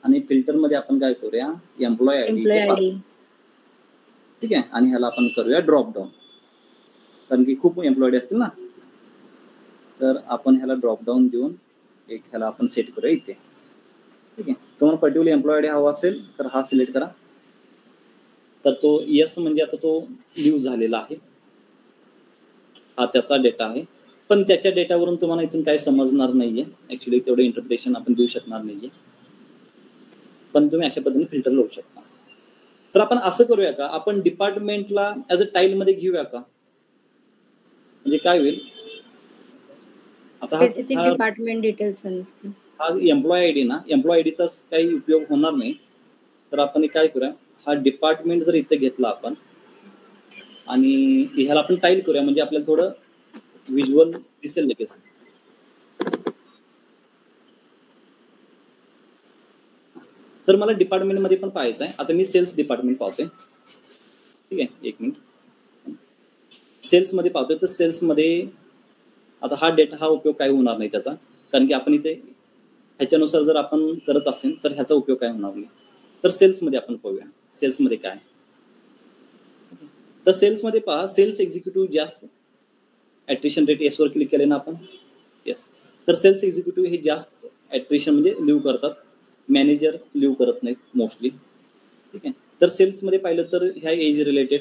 आणि फिल्टरमध्ये आपण काय करूया, एम्प्लॉय आयडी. ठीक आहे, आणि ह्याला आपण करूया ड्रॉप डाऊन, कारण की खूप एम्प्लॉयडी असतील ना. तर आपण ह्याला ड्रॉप डाऊन देऊन एक ह्याला आपण सेट करूया इथे. ठीक आहे, तुम्हाला पर्टिक्युलर एम्प्लॉय आयडी हवा असेल तर हा सिलेक्ट करा. तर तो येस म्हणजे आता तो यूज झालेला आहे, हा त्याचा डेटा आहे. पण त्याच्या डेटावरून तुम्हाला इथून काय समजणार नाहीये. ऍक्च्युली तेवढं इंटरप्रिटेशन आपण देऊ शकणार नाहीये, पण तुम्ही अशा पद्धतीने फिल्टर लावू शकता. तर आपण असं करूया का, आपण डिपार्टमेंटला ऍज अ टाईल मध्ये घेऊया का? म्हणजे काय होईल, आता स्पेसिफिक डिपार्टमेंट डिटेल्स नसतील. हा एम्प्लॉय आयडी ना, एम्प्लॉय आयडीचा काही उपयोग होणार नाही. तर आपण काय करूया, हा डिपार्टमेंट जर इथे घेतला आपण आणि ह्याला आपण टाईल करूया, म्हणजे आपल्याला थोडं व्हिज्युअल दिसेल लगेच. तर मला डिपार्टमेंट मध्ये पण पाहायचं आहे. आता मी सेल्स डिपार्टमेंट पाहतोय. ठीक आहे, एक मिनिट. सेल्स मध्ये पाहतोय, तर सेल्स मध्ये आता हा डेटा हा उपयोग काय होणार नाही त्याचा, कारण की आपण इथे ह्याच्यानुसार जर आपण करत असेल तर ह्याचा उपयोग काय होणार नाही. तर सेल्स मध्ये आपण पाहूया, सेल्स मध्ये काय. तर सेल्समध्ये पहा, सेल्स एक्झिक्युटिव्ह जास्त ॲट्रिशन रेट एसवर क्लिक केले ना आपण, येस. तर सेल्स एक्झिक्युटिव्ह हे जास्त ॲट्रिशन म्हणजे लिव्ह करतात, मॅनेजर लिव्ह करत नाहीत मोस्टली. ठीक आहे. तर सेल्समध्ये पाहिलं तर ह्या एज रिलेटेड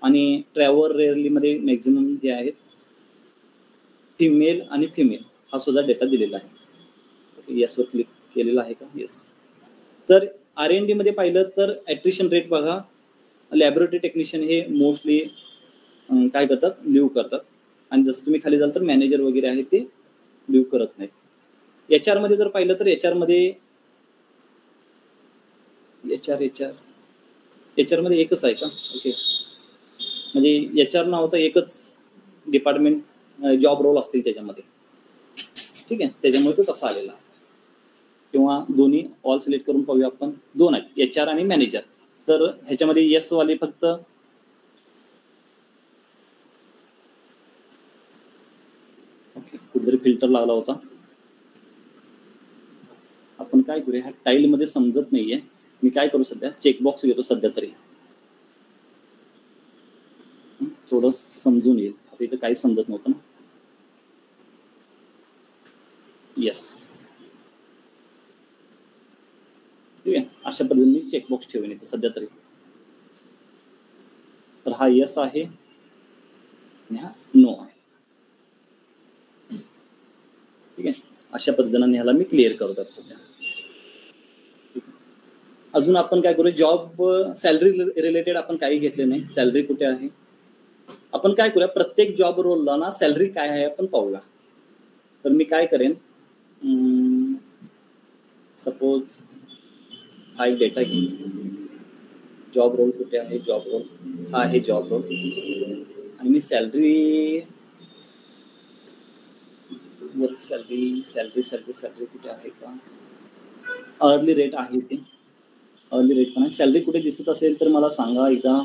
आणि ट्रॅव्हल रेअरलीमध्ये मॅक्झिमम जे आहेत फिमेल आणि फिमेल हा सुद्धा डेटा दिलेला आहे. ओके, येसवर क्लिक केलेला आहे का? येस. तर R&D मध्ये पाहिलं तर ॲट्रिशन रेट बघा, लॅबोरेटरी टेक्निशियन हे मोस्टली काय करतात, लिव्ह करतात. आणि जसं तुम्ही खाली जाल तर मॅनेजर वगैरे आहे ते लिव्ह करत नाहीत. HR मध्ये जर पाहिलं तर HR मध्ये एकच आहे का? ओके, म्हणजे HR नावाचा एकच डिपार्टमेंट जॉब रोल असतील त्याच्यामध्ये. ठीक आहे, त्याच्यामुळे तो तसा आलेला आहे. किंवा दोन्ही ऑल सिलेक्ट करून पाहूया आपण. दोन आहेत, HR आणि मॅनेजर. तर ह्याच्यामध्ये येस वाले फक्त ओके, कुठेतरी फिल्टर लागला होता. आपण काय करूया, ह्या टाईल मध्ये समजत नाहीये, मी काय करू सध्या चेकबॉक्स घेतो सध्या तरी, थोडं समजून येईल. आता इथं काही समजत नव्हतं ना. येस, ठीक आहे. अशा पद्धतीने मी चेकबॉक्स ठेवेन इथं सध्या तरी. तर हा येस आहे आणि हा नो आहे. ठीक आहे, अशा पद्धतीने ह्याला मी क्लिअर करतो सध्या. अजून आपण काय करूया, जॉब सॅलरी रिलेटेड आपण काही घेतले नाही. सॅलरी कुठे आहे, आपण काय करूया, प्रत्येक जॉब रोलला ना सॅलरी काय आहे आपण पाहूया. तर मी काय करेन, सपोज हा एक डेटा घेईन. जॉब रोल कुठे आहे, जॉब रोल हा आहे जॉब रोल, आणि मी सॅलरी वर्क सॅलरी कुठे आहे का, अर्ली रेट आहे ते, अर्ली रेट पण आहे. सॅलरी कुठे दिसत असेल तर मला सांगा एकदा.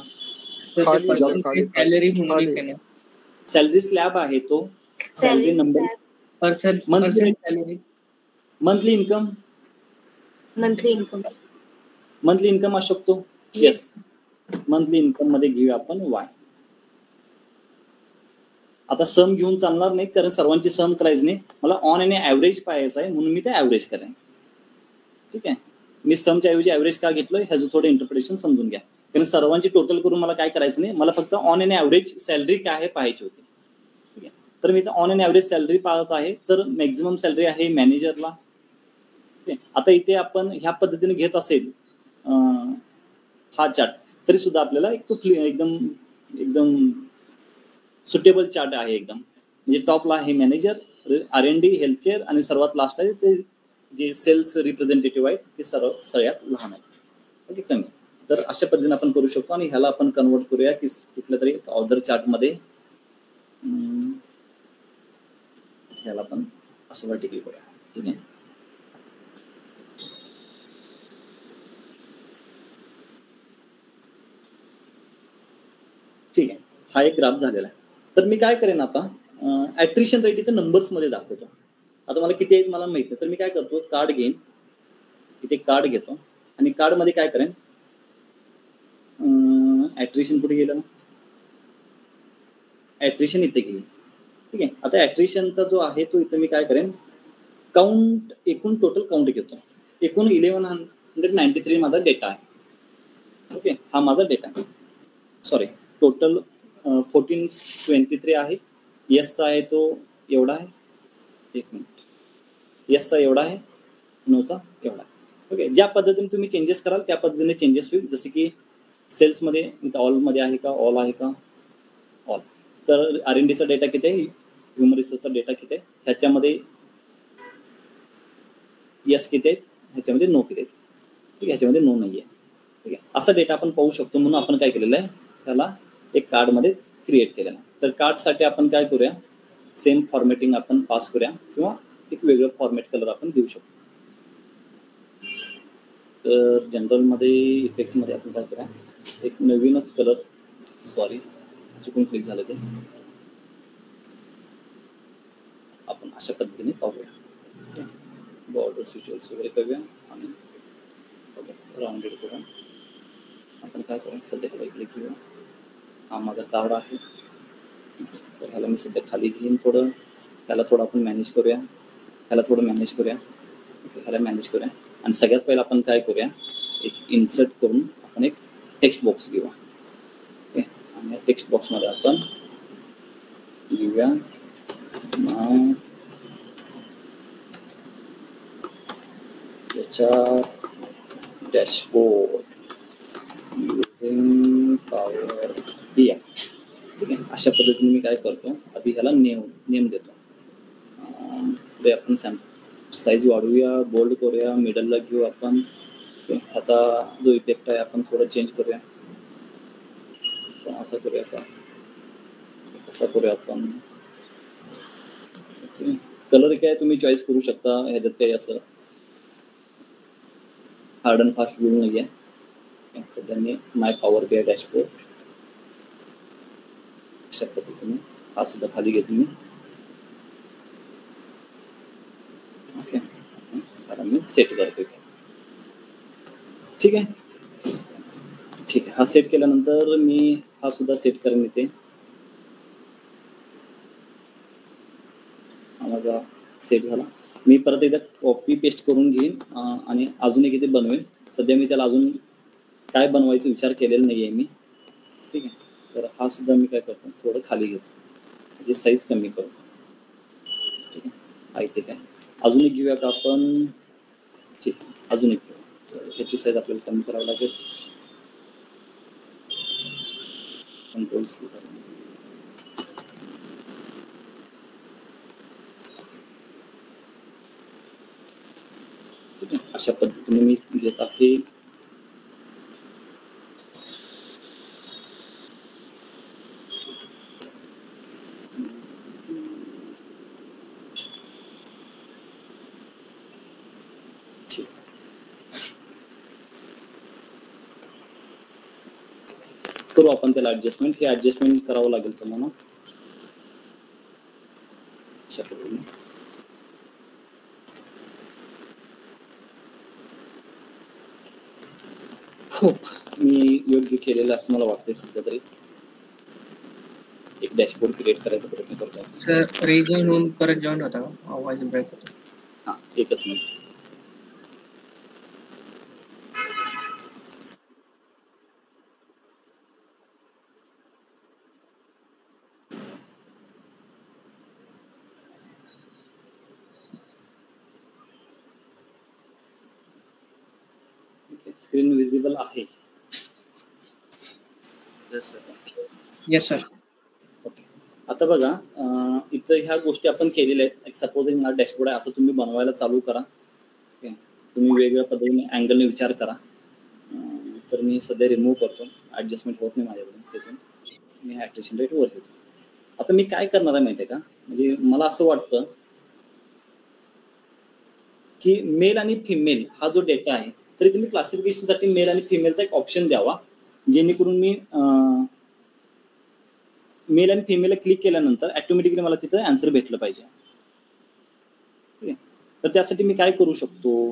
सॅलरी स्लॅब आहे तो, सॅलरी नंबर, मंथली इन्कम असू शकतो. येस, मंथली इन्कम मध्ये घेऊया आपण वाय. आता सम घेऊन चालणार नाही, कारण सर्वांची सम करायची नाही, मला ऑन आणि ॲव्हरेज पाहायचं आहे, म्हणून मी ते ॲव्हरेज करेन. ठीक आहे, मी समच्या ऐवजी ॲव्हरेज का घेतलं ह्याचं थोडं इंटरप्रिटेशन समजून घ्या. कारण सर्वांची टोटल करून मला काय करायचं नाही, मला फक्त ऑन आणि ॲव्हरेज सॅलरी काय आहे पाहायची होती. ठीक आहे, तर मी इथं ऑन आणि ॲव्हरेज सॅलरी पाहत आहे. तर मॅक्झिमम सॅलरी आहे मॅनेजरला. ठीक आहे, आता इथे आपण ह्या पद्धतीने घेत असेल हा चार्ट, तरी सुद्धा आपल्याला एक तो एकदम सुटेबल चार्ट आहे एकदम. म्हणजे टॉपला आहे मॅनेजर, R&D, हेल्थकेअर, आणि सर्वात लास्ट आहे ते जे सेल्स रिप्रेझेंटेटिव्ह आहेत ते सगळ्यात लहान आहेत. ओके, कमी. तर अशा पद्धतीने आपण करू शकतो. आणि ह्याला आपण कन्वर्ट करूया की कुठल्या तरी अदर चार्टमध्ये, ह्याला आपण असं वर्टिकली करूया. ठीक आहे, ठीक आहे, हा एक ग्राफ झालेला आहे. तर मी काय करेन आता, ॲट्रिशन रेट इथे नंबर्समध्ये दाखवतो. आता मला किती आहेत मला माहित नाही, तर मी काय करतो, कार्ड घेईन, इथे कार्ड घेतो आणि कार्डमध्ये काय करेन, ॲट्रिशन कुठे गेलं ना, ॲट्रिशन इथे घेईन. ठीक आहे, आता ॲट्रिशनचा जो आहे तो इथे मी काय करेन, काउंट, एकूण टोटल काउंट घेतो. एकूण 1193 माझा डेटा आहे. ओके, हा माझा डेटा आहे. सॉरी, टोटल 1423 आहे. येसचा आहे तो एवढा आहे, एक मिनिट, येसचा एवढा आहे, नोचा एवढा आहे. ओके, ज्या पद्धतीने तुम्ही चेंजेस कराल त्या पद्धतीने चेंजेस होईल. जसे की सेल्समध्ये इथं ऑलमध्ये आहे का, ऑल आहे का, ऑल. तर R&Dचा डेटा किती आहे, ह्युमन रिसर्चचा डेटा किती आहे, ह्याच्यामध्ये येस किती आहे, ह्याच्यामध्ये नो किती आहे. ठीक आहे, ह्याच्यामध्ये नो नाही आहे. ठीक आहे, असा डेटा आपण पाहू शकतो. म्हणून आपण काय केलेलं आहे, त्याला एक कार्डमध्ये क्रिएट केलेलं आहे. तर कार्डसाठी आपण काय करूया, सेम फॉर्मॅटिंग आपण पास करूया, किंवा एक वेगळं फॉर्मॅट कलर आपण देऊ शकतो. तर जनरलमध्ये इफेक्टमध्ये आपण काय करूया, एक नवीनच कलर, सॉरी चुकून क्लिक झालं ते, आपण अशा पद्धतीने पाहूया. बॉर्डर स्विचल्स वगैरे करूया आणि राऊंडेड करूया. आपण काय करूया, सध्या क्लिक घेऊया. हा माझा कार्ड आहे. तर ह्याला मी सध्या खाली घेईन थोडं, त्याला थोडं आपण मॅनेज करूया, ह्याला थोडं मॅनेज करूया. ओके, ह्याला मॅनेज करूया. आणि सगळ्यात पहिला आपण काय करूया, एक इन्सर्ट करून आपण एक टेक्स्ट बॉक्स घेऊया. ओके, आणि टेक्स्ट बॉक्समध्ये आपण लिहूया याच्या डॅशबोर्ड युजिंग पॉवर BI. ठीक आहे, अशा पद्धतीने मी काय करतो, आधी ह्याला नेम देतो. ते आपण साईज वाढवूया, बोल्ड करूया, मिडलला घेऊ आपण. ह्याचा जो इफेक्ट आहे आपण थोडं चेंज करूया. असं करूया का, कसं करूया आपण. ओके, कलर काय तुम्ही चॉईस करू शकता, ह्याच्यात काही असं हार्ड अँड फास्ट रूल नाही आहे. सध्या मी माय पॉवर BI डॅशबोर्ड अशा पद्धतीने हा सुद्धा खाली घेतो मी. ओके, आता मी सेट करतो. ठीक आहे, ठीक आहे. हा सेट केल्यानंतर मी हा सुद्धा सेट करेन इथे. हा माझा सेट झाला. मी परत एकदा कॉपी पेस्ट करून घेईन आणि अजून एक इथे बनवेन. सध्या मी त्याला अजून काय बनवायचा विचार केलेला नाही आहे मी. ठीक आहे, तर हा सुद्धा मी काय करतो, थोडं खाली घेतो, म्हणजे साईज कमी करतो. ठीक आहे, हा इथे काय अजून एक घेऊया का आपण. ठीक आहे, अजून एक घेऊ. ह्याची साईज आपल्याला कमी करावी लागेल. कंट्रोल C करा. ठीक आहे, अशा पद्धतीने मी घेत आहे. करू आपण त्याला ऍडजस्टमेंट. हे ऍडजस्टमेंट करावं लागेल तुम्हाला अशा पद्धतीने. खूप मी योग्य केलेलं असं मला वाटतंय. सध्या तरी एक डॅशबोर्ड क्रिएट करायचा प्रयत्न करतो. सर रिजॉइन होऊन परत जॉईन होता का, आवाज ब्रेक होतो. हां, एकच मिनिट. स्क्रीन विजिबल आहे. Yes sir. ओके, आता बघा इथं ह्या गोष्टी आपण केलेल्या आहेत. एक सपोजिंग हा डॅशबोर्ड आहे असं तुम्ही बनवायला चालू करा. ओके, तुम्ही वेगवेगळ्या पद्धतीने अँगलने विचार करा. तर मी सध्या रिमूव्ह करतो, ॲडजस्टमेंट होत नाही माझ्याकडून. तिथून मी ॲट्रिशन रेट वर घेतो. आता मी काय करणार आहे माहिती आहे का, म्हणजे मला असं वाटतं की मेल आणि फिमेल हा जो डेटा आहे, तरी तुम्ही क्लासिफिकेशनसाठी मेल आणि फिमेलचा एक ऑप्शन द्यावा, जेणेकरून मी मेल आणि फिमेलला क्लिक केल्यानंतर ॲटोमॅटिकली मला तिथं आन्सर भेटलं पाहिजे. ठीक आहे, तर त्यासाठी मी काय करू शकतो,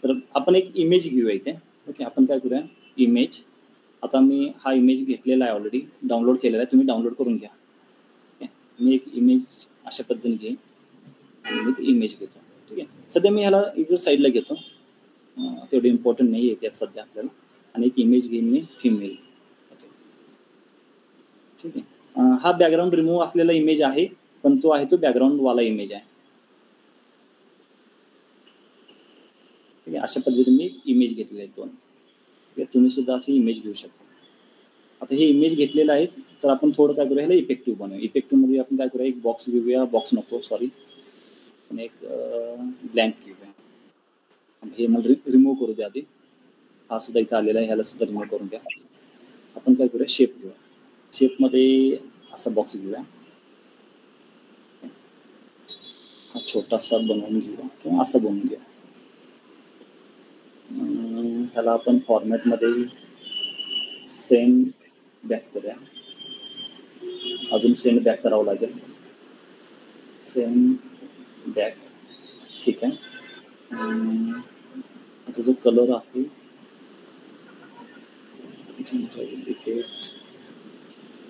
तर आपण एक इमेज घेऊया इथे. ओके, आपण काय करूया, इमेज. आता मी हा इमेज घेतलेला आहे, ऑलरेडी डाउनलोड केलेला आहे, तुम्ही डाउनलोड करून घ्या. ओके, मी एक इमेज अशा पद्धतीने घेईन आणि मी ती इमेज घेतो. ठीक आहे, सध्या मी ह्याला इकडे साईडला घेतो, तेवढे इम्पॉर्टंट नाही आहे त्यात सध्या आपल्याला. आणि एक इमेज घेईन मी फिमेल. ठीक आहे, हा बॅकग्राऊंड रिमूव्ह असलेला इमेज आहे, पण तो आहे तो बॅकग्राऊंडवाला इमेज आहे. ठीक आहे, अशा पद्धतीने मी इमेज घेतलेले आहेत दोन. ठीक आहे, तुम्ही सुद्धा अशी इमेज घेऊ शकता. आता हे इमेज घेतलेलं आहे, तर आपण थोडं काय करूया, ह्याला इफेक्टिव्ह बनवूया. इफेक्टिव्हमध्ये आपण काय करूया, एक बॉक्स घेऊया, बॉक्स नको सॉरी, पण एक ब्लँक घेऊया. हे मला रिमूव्ह करू द्या आधी. हा सुद्धा इथं आलेला आहे, ह्याला सुद्धा रिमूव्ह करून घ्या. आपण काय करूया, शेप घेऊया. शेपमध्ये असा बॉक्स घेऊया, हा छोटासा बनवून घेऊया किंवा असा बनवून घेऊया. ह्याला आपण फॉर्मॅटमध्ये सेंड बॅक करूया. अजून सेंड बॅक करावं लागेल, सेंड बॅक. ठीक आहे, याचा जो कलर आहे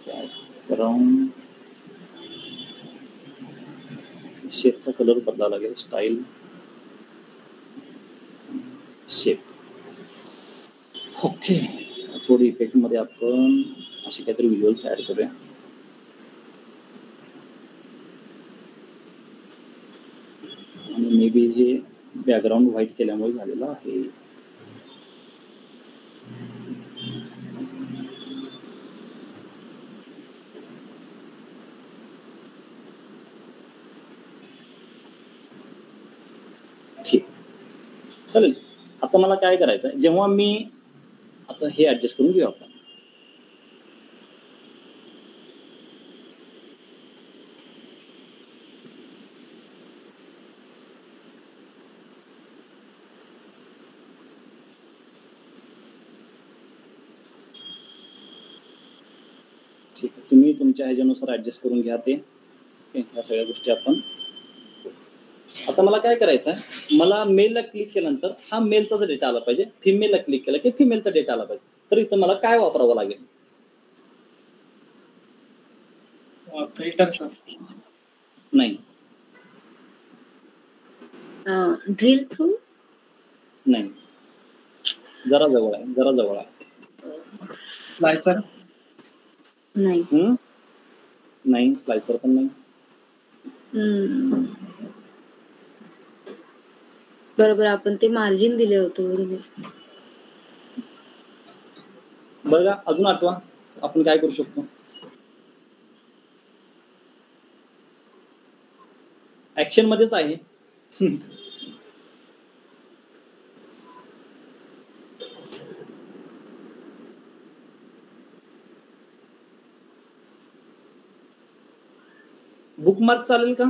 बॅकग्राऊंड शेपचा कलर बदलावा लागेल, स्टाईल शेप. ओके, थोडी इफेक्ट मध्ये आपण असे काहीतरी व्हिज्युअल्स ऍड करूया. आणि मे बी हे बॅकग्राऊंड व्हाईट केल्यामुळे झालेलं आहे. ठीक, चालेल. आता मला काय करायचं आहे, जेव्हा मी आता हे ऍडजस्ट करून घेऊ आपण. ठीक आहे, तुम्ही तुमच्या ह्याच्यानुसार ऍडजस्ट करून घ्या ते. ह्या सगळ्या गोष्टी आपण. आता मला काय करायचं आहे, मला मेलला क्लिक केल्यानंतर हा मेलचा डेटा आला पाहिजे, फिमेलला क्लिक केला की फिमेलचा डेटा आला पाहिजे. तर इथं मला काय वापरावं लागेल? Filter sir. नाही ड्रिल थ्रू नाही, जरा जवळ आहे, जरा जवळ आहे. स्लायसर नाही. नाही, स्लायसर पण नाही. बरोबर, आपण ते मार्जिन दिले होते. बरोबर. बघा, अजून आठवा आपण काय करू शकतो. ऍक्शन मध्येच आहे. बुकमार्क चालेल का?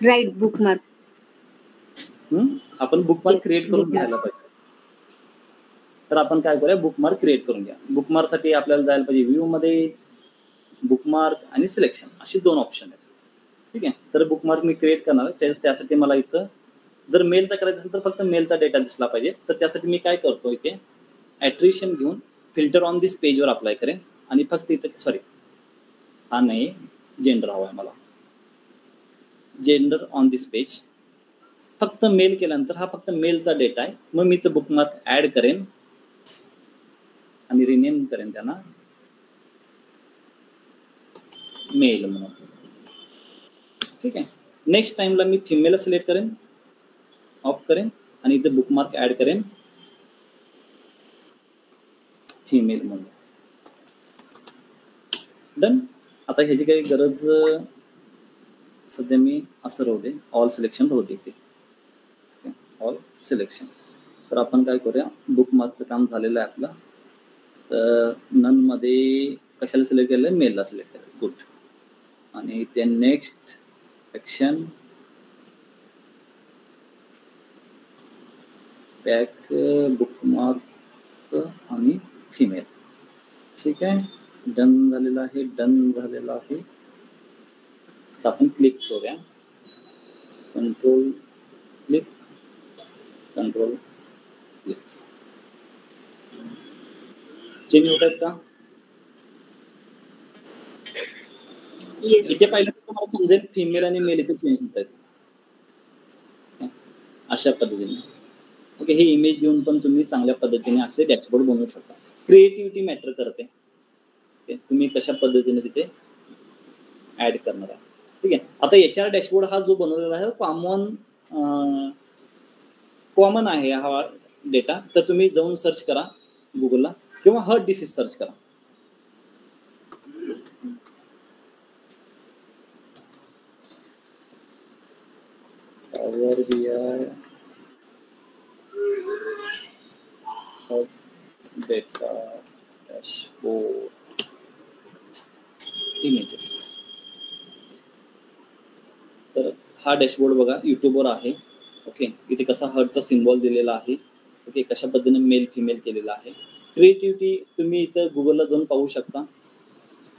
Right, bookmark. आपण बुकमार्क Yes, क्रिएट करून bookmark. घ्यायला पाहिजे. तर आपण काय करूया, बुकमार्क क्रिएट करून घ्या. बुकमार्क साठी आपल्याला जायला पाहिजे व्ह्यू मध्ये, बुकमार्क आणि सिलेक्शन अशी दोन ऑप्शन आहेत. ठीक आहे, तर बुकमार्क मी क्रिएट करणार आहे. त्यासाठी मला इथं जर मेलचा करायचं असेल तर फक्त मेलचा डेटा दिसला पाहिजे. तर त्यासाठी मी काय करतो, इथे ॲट्रिशन घेऊन फिल्टर ऑन दिस पेजवर अप्लाय करेन आणि फक्त इथं सॉरी हा नाही, जेंडर हवा आहे मला. जेंडर ऑन दिस पेज फक्त मेल केल्यानंतर हा फक्त मेलचा डेटा आहे. मग मी इथं बुकमार्क ऍड करेन आणि रिनेम करेन त्यांना मेल म्हणून. ठीक आहे, नेक्स्ट टाइमला मी फिमेलला सिलेक्ट करेन, ऑफ करेन आणि इथे बुकमार्क ऍड करेन फिमेल म्हणून. डन. आता ह्याची काही गरज सध्या मी असं राहू दे, ऑल सिलेक्शन राहू दे इथे, ऑल सिलेक्शन. तर आपण काय करूया, बुकमार्कचं काम झालेलं आहे आपलं. तर नन मध्ये कशाला सिलेक्ट केलं, मेलला सिलेक्ट केलं. गुड. आणि ते नेक्स्ट ऍक्शन बॅक बुकमार्क आणि फिमेल. ठीक आहे, डन झालेलं आहे, डन झालेलं आहे. आता आपण क्लिक करूया, control click, control click. Change होत आहेत का? इथे पाहिलं तर तुम्हाला समजेल फिमेल आणि मेल इथे चेंज होत आहेत अशा पद्धतीने. ओके, हे इमेज देऊन पण तुम्ही चांगल्या पद्धतीने असे डॅशबोर्ड बनवू शकता. क्रिएटिव्हिटी मॅटर करते, तुम्ही कशा पद्धतीने तिथे ऍड करणार आहे. ठीक आहे, आता HR डॅशबोर्ड हा जो बनवलेला आहे कॉमन आहे हा डेटा. तर तुम्ही जाऊन सर्च करा गुगलला किंवा हार्ट डिसीज सर्च करा. Power BI data dashboard images. तर हा डॅशबोर्ड बघा युट्यूबवर आहे. ओके, इथे कसा हर्टचा सिम्बॉल दिलेला आहे. ओके, कशा पद्धतीने मेल फिमेल केलेला आहे. क्रिएटिव्हिटी तुम्ही इथं गुगलला जाऊन पाहू शकता.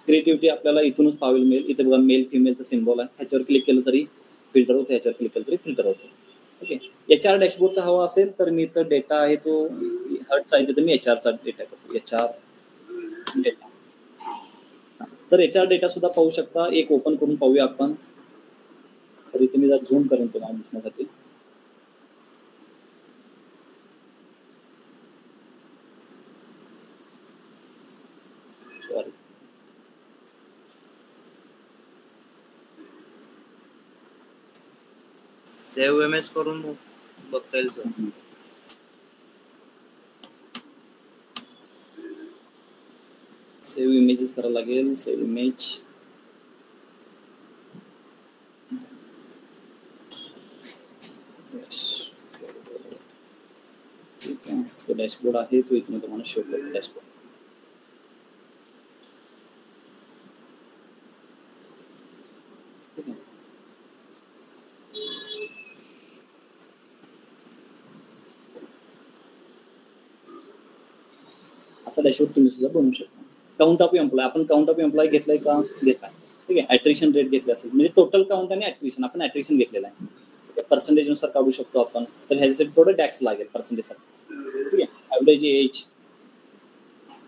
क्रिएटिव्हिटी आपल्याला इथूनच पाहायला मिळेल. इथे बघा मेल फिमेलचा सिम्बॉल आहे, ह्याच्यावर क्लिक केलं तरी फिल्टर होतं, ह्याच्यावर क्लिक केलं तरी फिल्टर होतं. ओके. HR डॅशबोर्डचा हवा असेल तर मी इथं डेटा आहे तो हर्टचा आहे तिथं मी HR चा डेटा करतो. HR data. तर HR डेटा सुद्धा पाहू शकता. एक ओपन करून पाहूया आपण. तर इथे मी जर झूम करेन तुम्हाला दिसण्यासाठी. सॉरी. सेव्ह इमेज करून बघता येईल सर. सेव्ह इमेजेस करायला लागेल. Save image. ठीक आहे. तो डॅशबोर्ड आहे तो इथे मी तुम्हाला शो करेल. डॅशबोर्ड ठीक आहे. असा डॅशबोर्ड तुम्ही सुद्धा बनवू शकता. काउंट ऑफ एम्प्लॉय आपण काउंट ऑफ एम्प्लॉय घेतलाय का घेतलाय. ठीक आहे. ॲट्रिशन रेट घेतला असेल म्हणजे टोटल काउंट आणि ॲट्रिशन आपण ॲट्रिशन घेतलेला आहे. पर्सेंटेजनुसार काढू शकतो आपण. तर ह्याच्यासाठी थोडं टॅक्स लागेल पर्सेंटेजसाठी. ठीक आहे. ॲव्हरेज एज,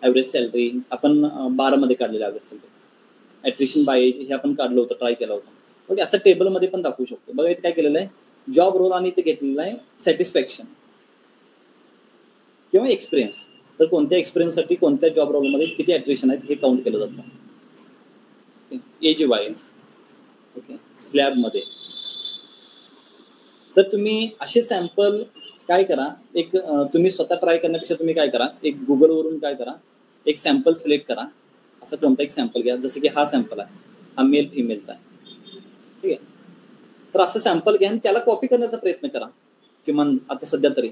ॲव्हरेज सॅलरी आपण 12 मध्ये काढलेलं ॲव्हरेज सॅलरी. ॲट्रिशन बाय एज हे आपण काढलं होतं, ट्राय केला होता. ओके. असं टेबलमध्ये पण दाखवू शकतो. बघा इथे काय केलेलं आहे, जॉब रोल आणि इथे घेतलेलं आहे सॅटिस्फॅक्शन किंवा एक्सपिरियन्स. तर कोणत्या एक्सपिरियन्ससाठी कोणत्या जॉब रोलमध्ये किती ॲट्रिशन आहेत हे काउंट केलं जातं. Age wise. ओके. स्लॅबमध्ये. तर तुम्ही असे सॅम्पल काय करा, एक तुम्ही स्वतः ट्राय करण्यापेक्षा तुम्ही काय करा, एक गुगलवरून काय करा, एक सॅम्पल सिलेक्ट करा. असं कोणता एक सॅम्पल घ्या. जसं की हा सॅम्पल आहे, हा मेल फिमेलचा आहे. ठीक आहे. तर असं सॅम्पल घ्या आणि त्याला कॉपी करण्याचा प्रयत्न करा. किमान आता सध्या तरी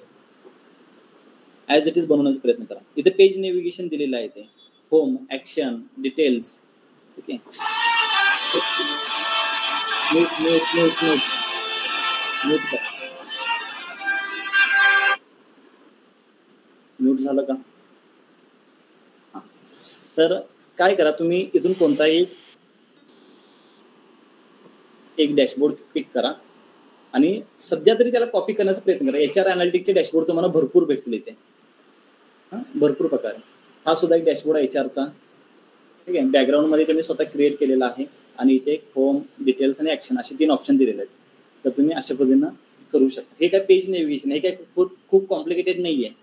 ॲज इट इज बनवण्याचा प्रयत्न करा. इथे पेज नेव्हिगेशन दिलेलं आहे. ते home, action, details. Okay. Mute झालं का? हां. तर काय करा, तुम्ही इथून कोणताही एक डॅशबोर्ड पिक करा आणि सध्या तरी त्याला कॉपी करण्याचा प्रयत्न करा. HR अनालिटिक्सचे डॅशबोर्ड तुम्हाला भरपूर भेटतील इथे. हां, भरपूर प्रकारे. हा सुद्धा एक डॅशबोर्ड आहे HRचा. ठीक आहे. बॅकग्राऊंडमध्ये तुम्ही स्वतः क्रिएट केलेला आहे आणि इथे होम, डिटेल्स आणि ॲक्शन असे 3 ऑप्शन दिलेले आहेत. तर तुम्ही अशा पद्धतीनं करू शकता. हे काय पेज नेव्हिगेशन, हे काय खूप कॉम्प्लिकेटेड नाही आहे.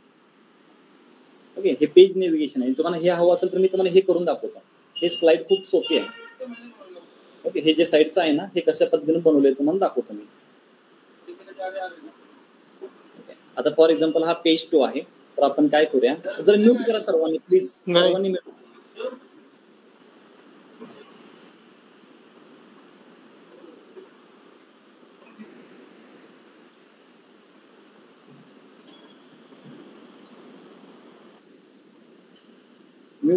ओके. हे पेज नेव्हिगेशन आहे. तुम्हाला हे हवं असेल तर मी तुम्हाला हे करून दाखवतो. हे स्लाइड खूप सोपी आहे. ओके. हे जे साईडचं आहे ना, हे कशा पद्धतीने बनवलंय तुम्हाला दाखवतो मी. आता फॉर एक्झाम्पल हा पेज 2 आहे. तर आपण काय करूया, जर म्यूट करा सर्वांनी प्लीज. सर्वांनी म्यूट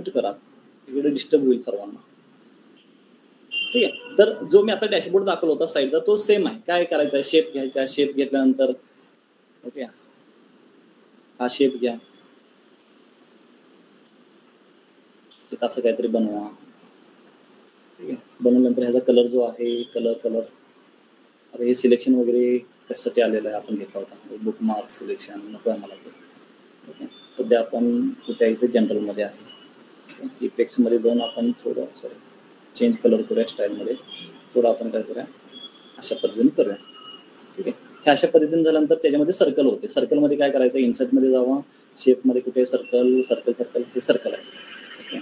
करा. इकडे डिस्टर्ब होईल सर्वांना. ठीक आहे. तर जो मी आता डॅशबोर्ड दाखवला होता साईडचा तो सेम आहे. काय करायचं आहे, शेप घ्यायचा. शेप घेतल्यानंतर ओके हा शेप घ्या. इथं असं काहीतरी बनवा. ठीक आहे. बनवल्यानंतर ह्याचा कलर जो आहे कलर आता हे सिलेक्शन वगैरे कशासाठी आलेलं आहे आपण घेतला होता. बुकमार्क सिलेक्शन नको आहे मला ते. ओके. सध्या आपण कुठे इथे जनरलमध्ये आहे. इफेक्ट्समध्ये जाऊन आपण थोडं चेंज कलर करूया. स्टाईलमध्ये थोडं आपण काय करूया अशा पद्धतीने करूया. ठीक आहे. हे अशा पद्धतीने झाल्यानंतर त्याच्यामध्ये सर्कल होते. सर्कलमध्ये काय करायचं, इन्सर्टमध्ये जावा. शेपमध्ये कुठे सर्कल हे सर्कल आहे. ओके.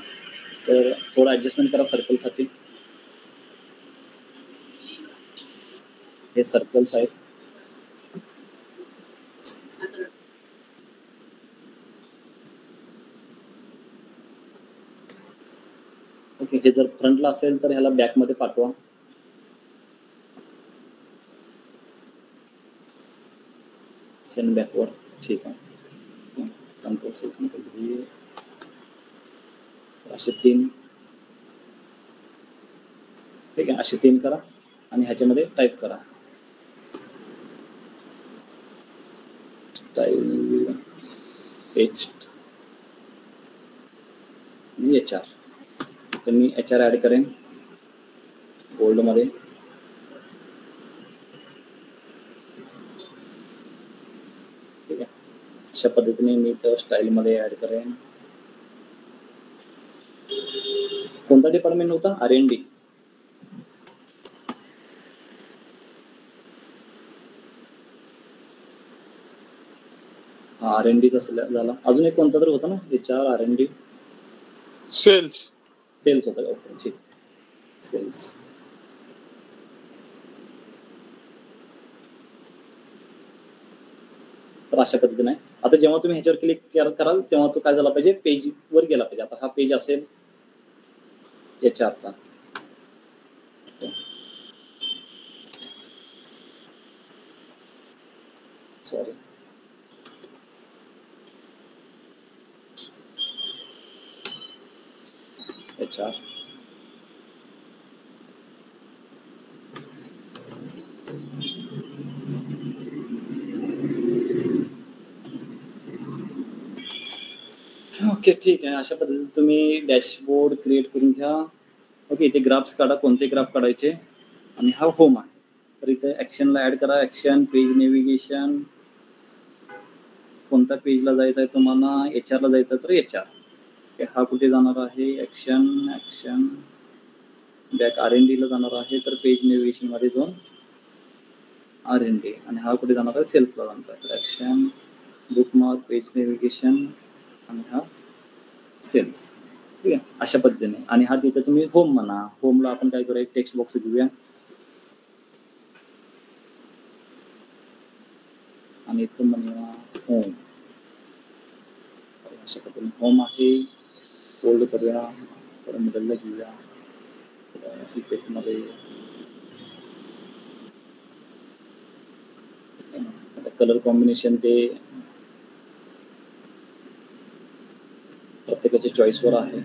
तर थोडं ॲडजस्टमेंट करा सर्कलसाठी. हे सर्कल्स आहेत. ओके. हे जर फ्रंटला असेल तर ह्याला बॅकमध्ये पाठवा. Send backward. ठीक आहे. कंट्रोल-C कंट्रोल-V असे 3. ठीक आहे. असे 3 करा आणि ह्याच्यामध्ये टाईप करा स्टाईल टेक्स्ट आणि HR. तर मी HR ॲड करेन बोल्डमध्ये. अशा पद्धतीने मी तर स्टाईलमध्ये ऍड करेन. कोणता डिपार्टमेंट होता? R&D. हा R&Dचा झाला. अजून एक कोणता तरी होता ना, HR R&D सेल्स. सेल्स होता. ओके ठीक, सेल्स. तर अशा पद्धतीने आता जेव्हा तुम्ही ह्याच्यावर क्लिक कराल तेव्हा तो काय झाला पाहिजे, पेज वर गेला पाहिजे. आता हा पेज असेल HR चा. Sorry, HR. ओके ठीक आहे. अशा पद्धतीने तुम्ही डॅशबोर्ड क्रिएट करून घ्या. ओके, इथे ग्राफ्स काढा, कोणते ग्राफ काढायचे. आणि हा होम आहे, तर इथे ॲक्शनला ॲड करा. ॲक्शन, पेज नेव्हिगेशन, कोणत्या पेजला जायचं आहे तुम्हाला, HR ला जायचं तर HR. हा कुठे जाणार आहे, ॲक्शन, ॲक्शन बॅक R&D ला जाणार आहे, तर पेज नेव्हिगेशनमध्ये जाऊन R&D. आणि हा कुठे जाणार आहे, सेल्सला जाणार आहे, तर ॲक्शन, बुकमार्क, पेज नेव्हिगेशन आणि हा सेल्स. ठीक आहे, अशा पद्धतीने. आणि हा तिथे तुम्ही होम म्हणा. होमला आपण काय करूया, एक टेक्स्ट बॉक्स घेऊया आणि इथं म्हणूया होम. अशा पद्धतीने होम आहे, फोल्ड करूया, परत मिडलला घेऊया, इफेक्टमध्ये आता कलर कॉम्बिनेशन ते प्रत्येकाच्या चॉईसवर आहे.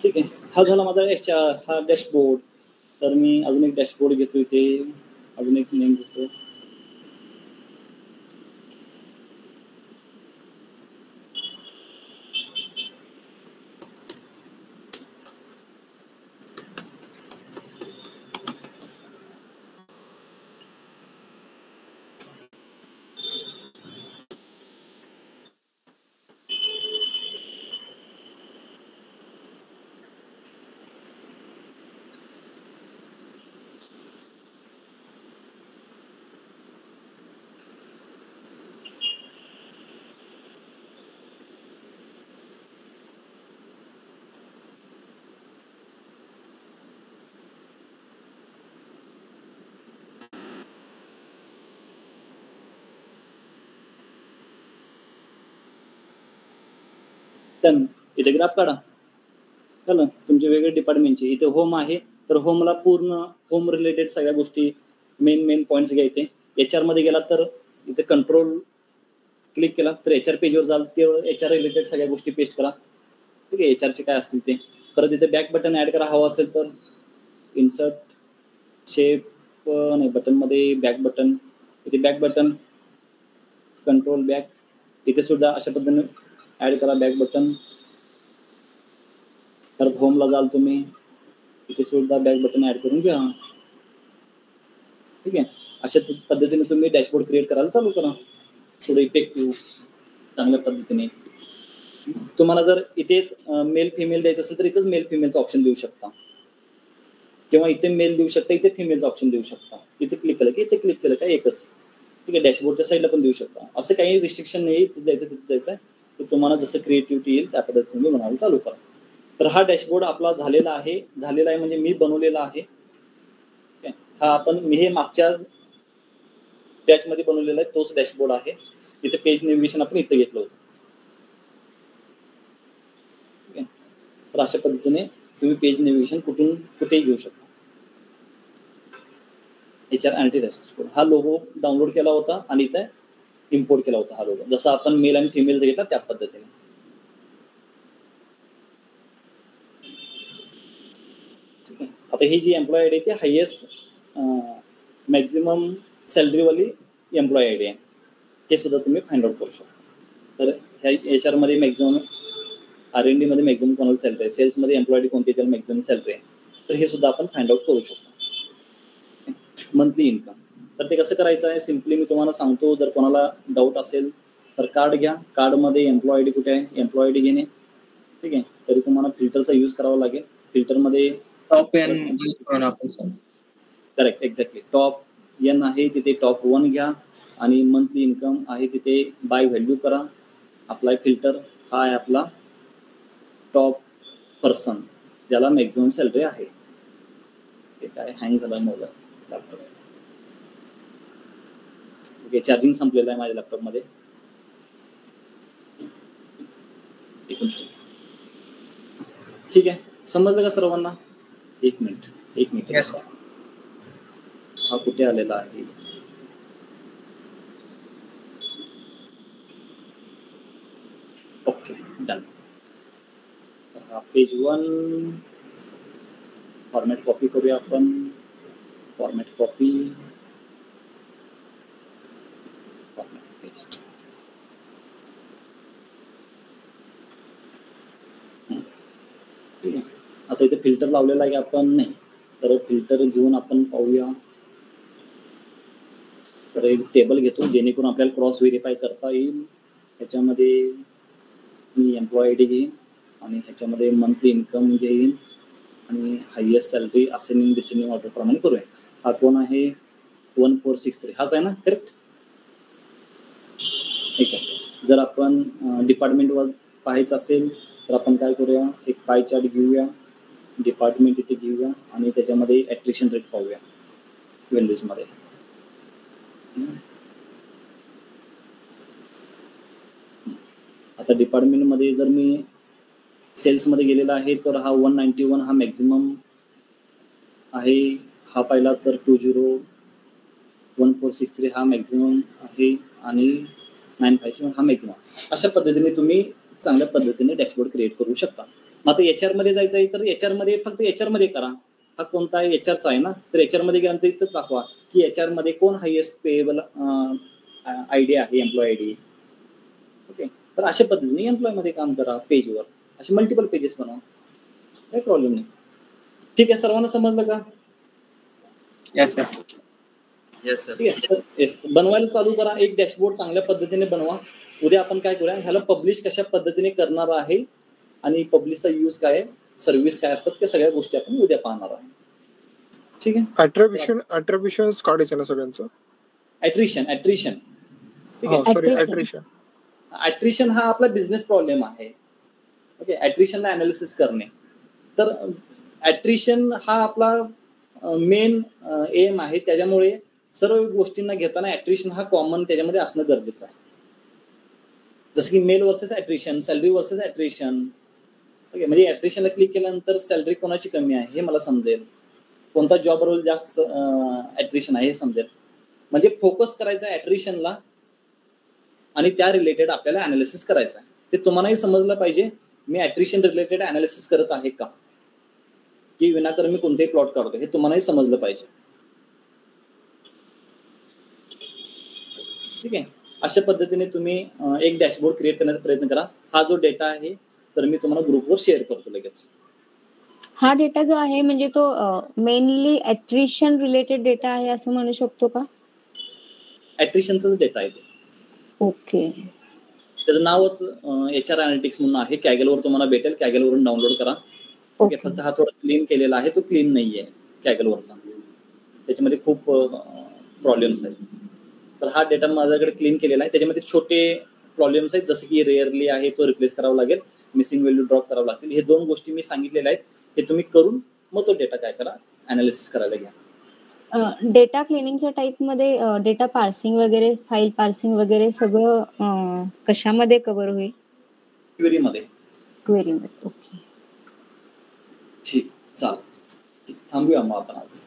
ठीक आहे, हा झाला माझा हा डॅशबोर्ड. तर मी अजून एक डॅशबोर्ड घेतो, इथे अजून एक नेम घेतो. तर इथे ग्राफ काढा. चला, तुमचे वेगळे डिपार्टमेंटचे. इथे होम आहे, तर होमला पूर्ण होम रिलेटेड सगळ्या गोष्टी, मेन पॉईंट्स घ्या. इथे HR मध्ये गेला तर इथे कंट्रोल क्लिक केला तर HR पेजवर जाल, ते HR रिलेटेड सगळ्या गोष्टी पेस्ट करा. ठीक आहे, HR चे काय असतील ते. परत इथे बॅक बटन ऍड करा हवा असेल तर. इन्सर्ट, शेप नाही, बटनमध्ये बॅक बटन, इथे बॅक बटन, कंट्रोल बॅक, इथे सुद्धा अशा पद्धतीने ऍड करा बॅक बटन. परत होमला जाल तुम्ही, इथे सुद्धा बॅक बटन ऍड करून घ्या. ठीक आहे, अशा पद्धतीने तुम्ही डॅशबोर्ड क्रिएट करायला चालू करा. थोडं इफेक्टिव्ह चांगल्या पद्धतीने. तुम्हाला जर इथेच मेल फिमेल द्यायचं असेल तर इथेच मेल फिमेलचा ऑप्शन देऊ शकता, किंवा इथे मेल देऊ शकता, इथे फिमेलचा ऑप्शन देऊ शकता. इथे क्लिक केलं की इथे क्लिक केलं का एकच. ठीक आहे, डॅशबोर्डच्या साईडला पण देऊ शकता. असं काही रिस्ट्रिक्शन नाही, इथे द्यायचं तिथे द्यायचं आहे. तर तुम्हाला जसं क्रिएटिव्हिटी येईल त्या पद्धतीने तुम्ही बनवायला चालू करा. तर हा डॅशबोर्ड आपला झालेला आहे म्हणजे मी बनवलेला आहे. हा मी हे मागच्या बॅचमध्ये बनवलेला आहे, तोच डॅशबोर्ड आहे. इथे पेज नेव्हिगेशन आपण इथे घेतलं होतं. ठीक आहे, तर अशा पद्धतीने तुम्ही पेज नेव्हिगेशन कुठेही घेऊ शकता. HR अँटी डॅशबोर्ड हा लोगो डाउनलोड केला होता आणि इथे इम्पोर्ट केला होता हा लोगो, जसा आपण मेल आणि फिमेल घेतला त्या पद्धतीने. ठीक आहे, आता ही जी एम्प्लॉय आयडी ती हायेस्ट मॅक्झिमम सॅलरीवाली एम्प्लॉई आय डी आहे, हे सुद्धा तुम्ही फाइंड आउट करू शकता. तर ह्या HR मॅक्झिमम, R&D मध्ये मॅक्झिमम कोणाला सॅलरी आहे, सेल्समध्ये एम्प्लॉई कोणती त्याला मॅक्झिमम सॅलरी आहे, तर हे सुद्धा आपण फाइंड आउट करू शकतो. मंथली इन्कम, तर ते कसं करायचं आहे सिम्पली मी तुम्हाला सांगतो. जर कोणाला डाऊट असेल तर कार्ड घ्या, कार्डमध्ये एम्प्लॉई ID कुठे आहे, एम्प्लॉई ID घेणे. ठीक आहे, तरी तुम्हाला फिल्टरचा यूज करावा लागेल. फिल्टरमध्ये टॉप एन आपण सांगू. Correct, exactly. टॉप एन आहे तिथे टॉप 1 घ्या आणि मंथली इन्कम आहे तिथे बाय व्हॅल्यू करा. अप्लाय फिल्टर हा आहे आपला टॉप पर्सन ज्याला मॅक्झिमम सॅलरी आहे. हे काय हँग झाला मोबाईल लॅपटॉप. ओके, चार्जिंग संपलेलं आहे माझ्या लॅपटॉपमध्ये. ठीक आहे, समजलं का सर्वांना? एक मिनिट. Yes, sir. हा कुठे आलेला आहे? Okay, done. हा पेज 1 फॉर्मॅट कॉपी करूया आपण. Format copy, format paste. ठीक आहे, आता इथे फिल्टर लावलेला आहे आपण नाही, तर फिल्टर घेऊन आपण पाहूया. तर एक टेबल घेतो जेणेकरून आपल्याला क्रॉस व्हेरीफाय करता येईल. ह्याच्यामध्ये मी एम्प्लॉई ID घेईन आणि ह्याच्यामध्ये मंथली इन्कम घेईन आणि highest salary ascending descending order प्रमाणे करूया. हा कोण आहे? 1463 हाच आहे ना? Correct, exactly. जर आपण डिपार्टमेंट वाईज पाहायचं असेल तर आपण काय करूया, एक पाय चार्ट घेऊया, डिपार्टमेंट इथे घेऊया आणि त्याच्यामध्ये ॲट्रिशन रेट पाहूया व्हॅल्यूजमध्ये. आता डिपार्टमेंटमध्ये जर मी सेल्समध्ये गेलेला आहे तर हा 191 हा मॅक्झिमम आहे. हा पाहिला तर 1463 हा मॅक्झिमम आहे आणि 957 हा मॅक्झिमम. अशा पद्धतीने तुम्ही चांगल्या पद्धतीने डॅशबोर्ड क्रिएट करू शकता. मग आता HR मध्ये जायचं आहे तर HR मध्ये फक्त HR मध्ये करा. हा कोणता आहे? HRचा आहे ना, तर HR मध्ये गेल्यानंतर इथंच दाखवा की HR मध्ये कोण हायएस्ट पेएबल ID आहे, एम्प्लॉई ID. ओके, तर अशा पद्धतीने एम्प्लॉय मध्ये काम करा. पेजवर असे मल्टिपल पेजेस बनवा, काही प्रॉब्लेम नाही. ठीक आहे, सर्वांना समजलं का? Yes, sir. Yes sir. ठीक आहे, येस, बनवायला चालू करा. एक डॅशबोर्ड चांगल्या पद्धतीने बनवा. उद्या आपण काय करूया, ह्याला पब्लिश कशा पद्धतीने करणार आहे आणि पब्लिशचा यूज काय, सर्व्हिस काय असतात, त्या सगळ्या गोष्टी आपण उद्या पाहणार आहे. ठीक आहे, अट्रिब्युशन काढायचं ना सगळ्यांचं. ॲट्रिशन. ठीक आहे, सॉरी, ॲट्रिशन हा आपला बिझनेस प्रॉब्लेम आहे. ओके, ॲट्रिशनला अनालिसिस करणे. तर ॲट्रिशन हा आपला मेन एम आहे. त्याच्यामुळे सर्व गोष्टींना घेताना ॲट्रिशन हा कॉमन त्याच्यामध्ये असणं गरजेचं आहे. जसं की male versus attrition, salary versus attrition. Okay, म्हणजे ॲट्रिशनला क्लिक केल्यानंतर सॅलरी कोणाची कमी आहे हे मला समजेल, कोणता जॉब रोल जास्त ॲट्रिशन आहे हे समजेल. म्हणजे फोकस करायचा आहे ॲट्रिशनला आणि त्या रिलेटेड आपल्याला अनालिसिस करायचं आहे. ते तुम्हालाही समजलं पाहिजे मी ॲट्रिशन रिलेटेड अनालिसिस करत आहे का, की विनाकारण मी कोणतेही प्लॉट काढतो, हे तुम्हालाही समजलं पाहिजे. ठीक आहे, अशा पद्धतीने तुम्ही एक डॅशबोर्ड क्रिएट करण्याचा प्रयत्न करा. हा जो डेटा आहे तर मी तुम्हाला ग्रुपवर शेअर करतो लगेच. हा डेटा जो आहे म्हणजे तो मेनली ॲट्रिशन रिलेटेड डेटा आहे असं म्हणू शकतो का? ॲट्रिशनचाच डेटा आहे तो. ओके, त्याचं नावच HR अनालिटिक्स म्हणून आहे. कॅगलवर तुम्हाला भेटेल, कॅगलवरून डाउनलोड करा. ओके, फक्त हा थोडा क्लीन केलेला आहे, तो क्लीन नाही आहे कॅगलवरचा, त्याच्यामध्ये खूप प्रॉब्लेम्स आहेत. तर हा डेटा माझ्याकडे क्लीन केलेला आहे. त्याच्यामध्ये छोटे प्रॉब्लेम्स आहेत, जसं की रेअरली आहे तो रिप्लेस करावा लागेल, मिसिंग व्हॅल्यू ड्रॉप करावं लागतील. हे 2 गोष्टी मी सांगितलेल्या आहेत. हे तुम्ही करून मग तो डेटा काय करा, अनालिसिस करायला घ्या. डेटा क्लिनिंगच्या टाईपमध्ये डेटा पार्सिंग वगैरे, फाईल पार्सिंग वगैरे सगळं कशामध्ये कव्हर होईल? क्वेरीमध्ये. क्वेरीमध्ये. ओके, ठीक, चालेल. थांबूया मग आपण आज.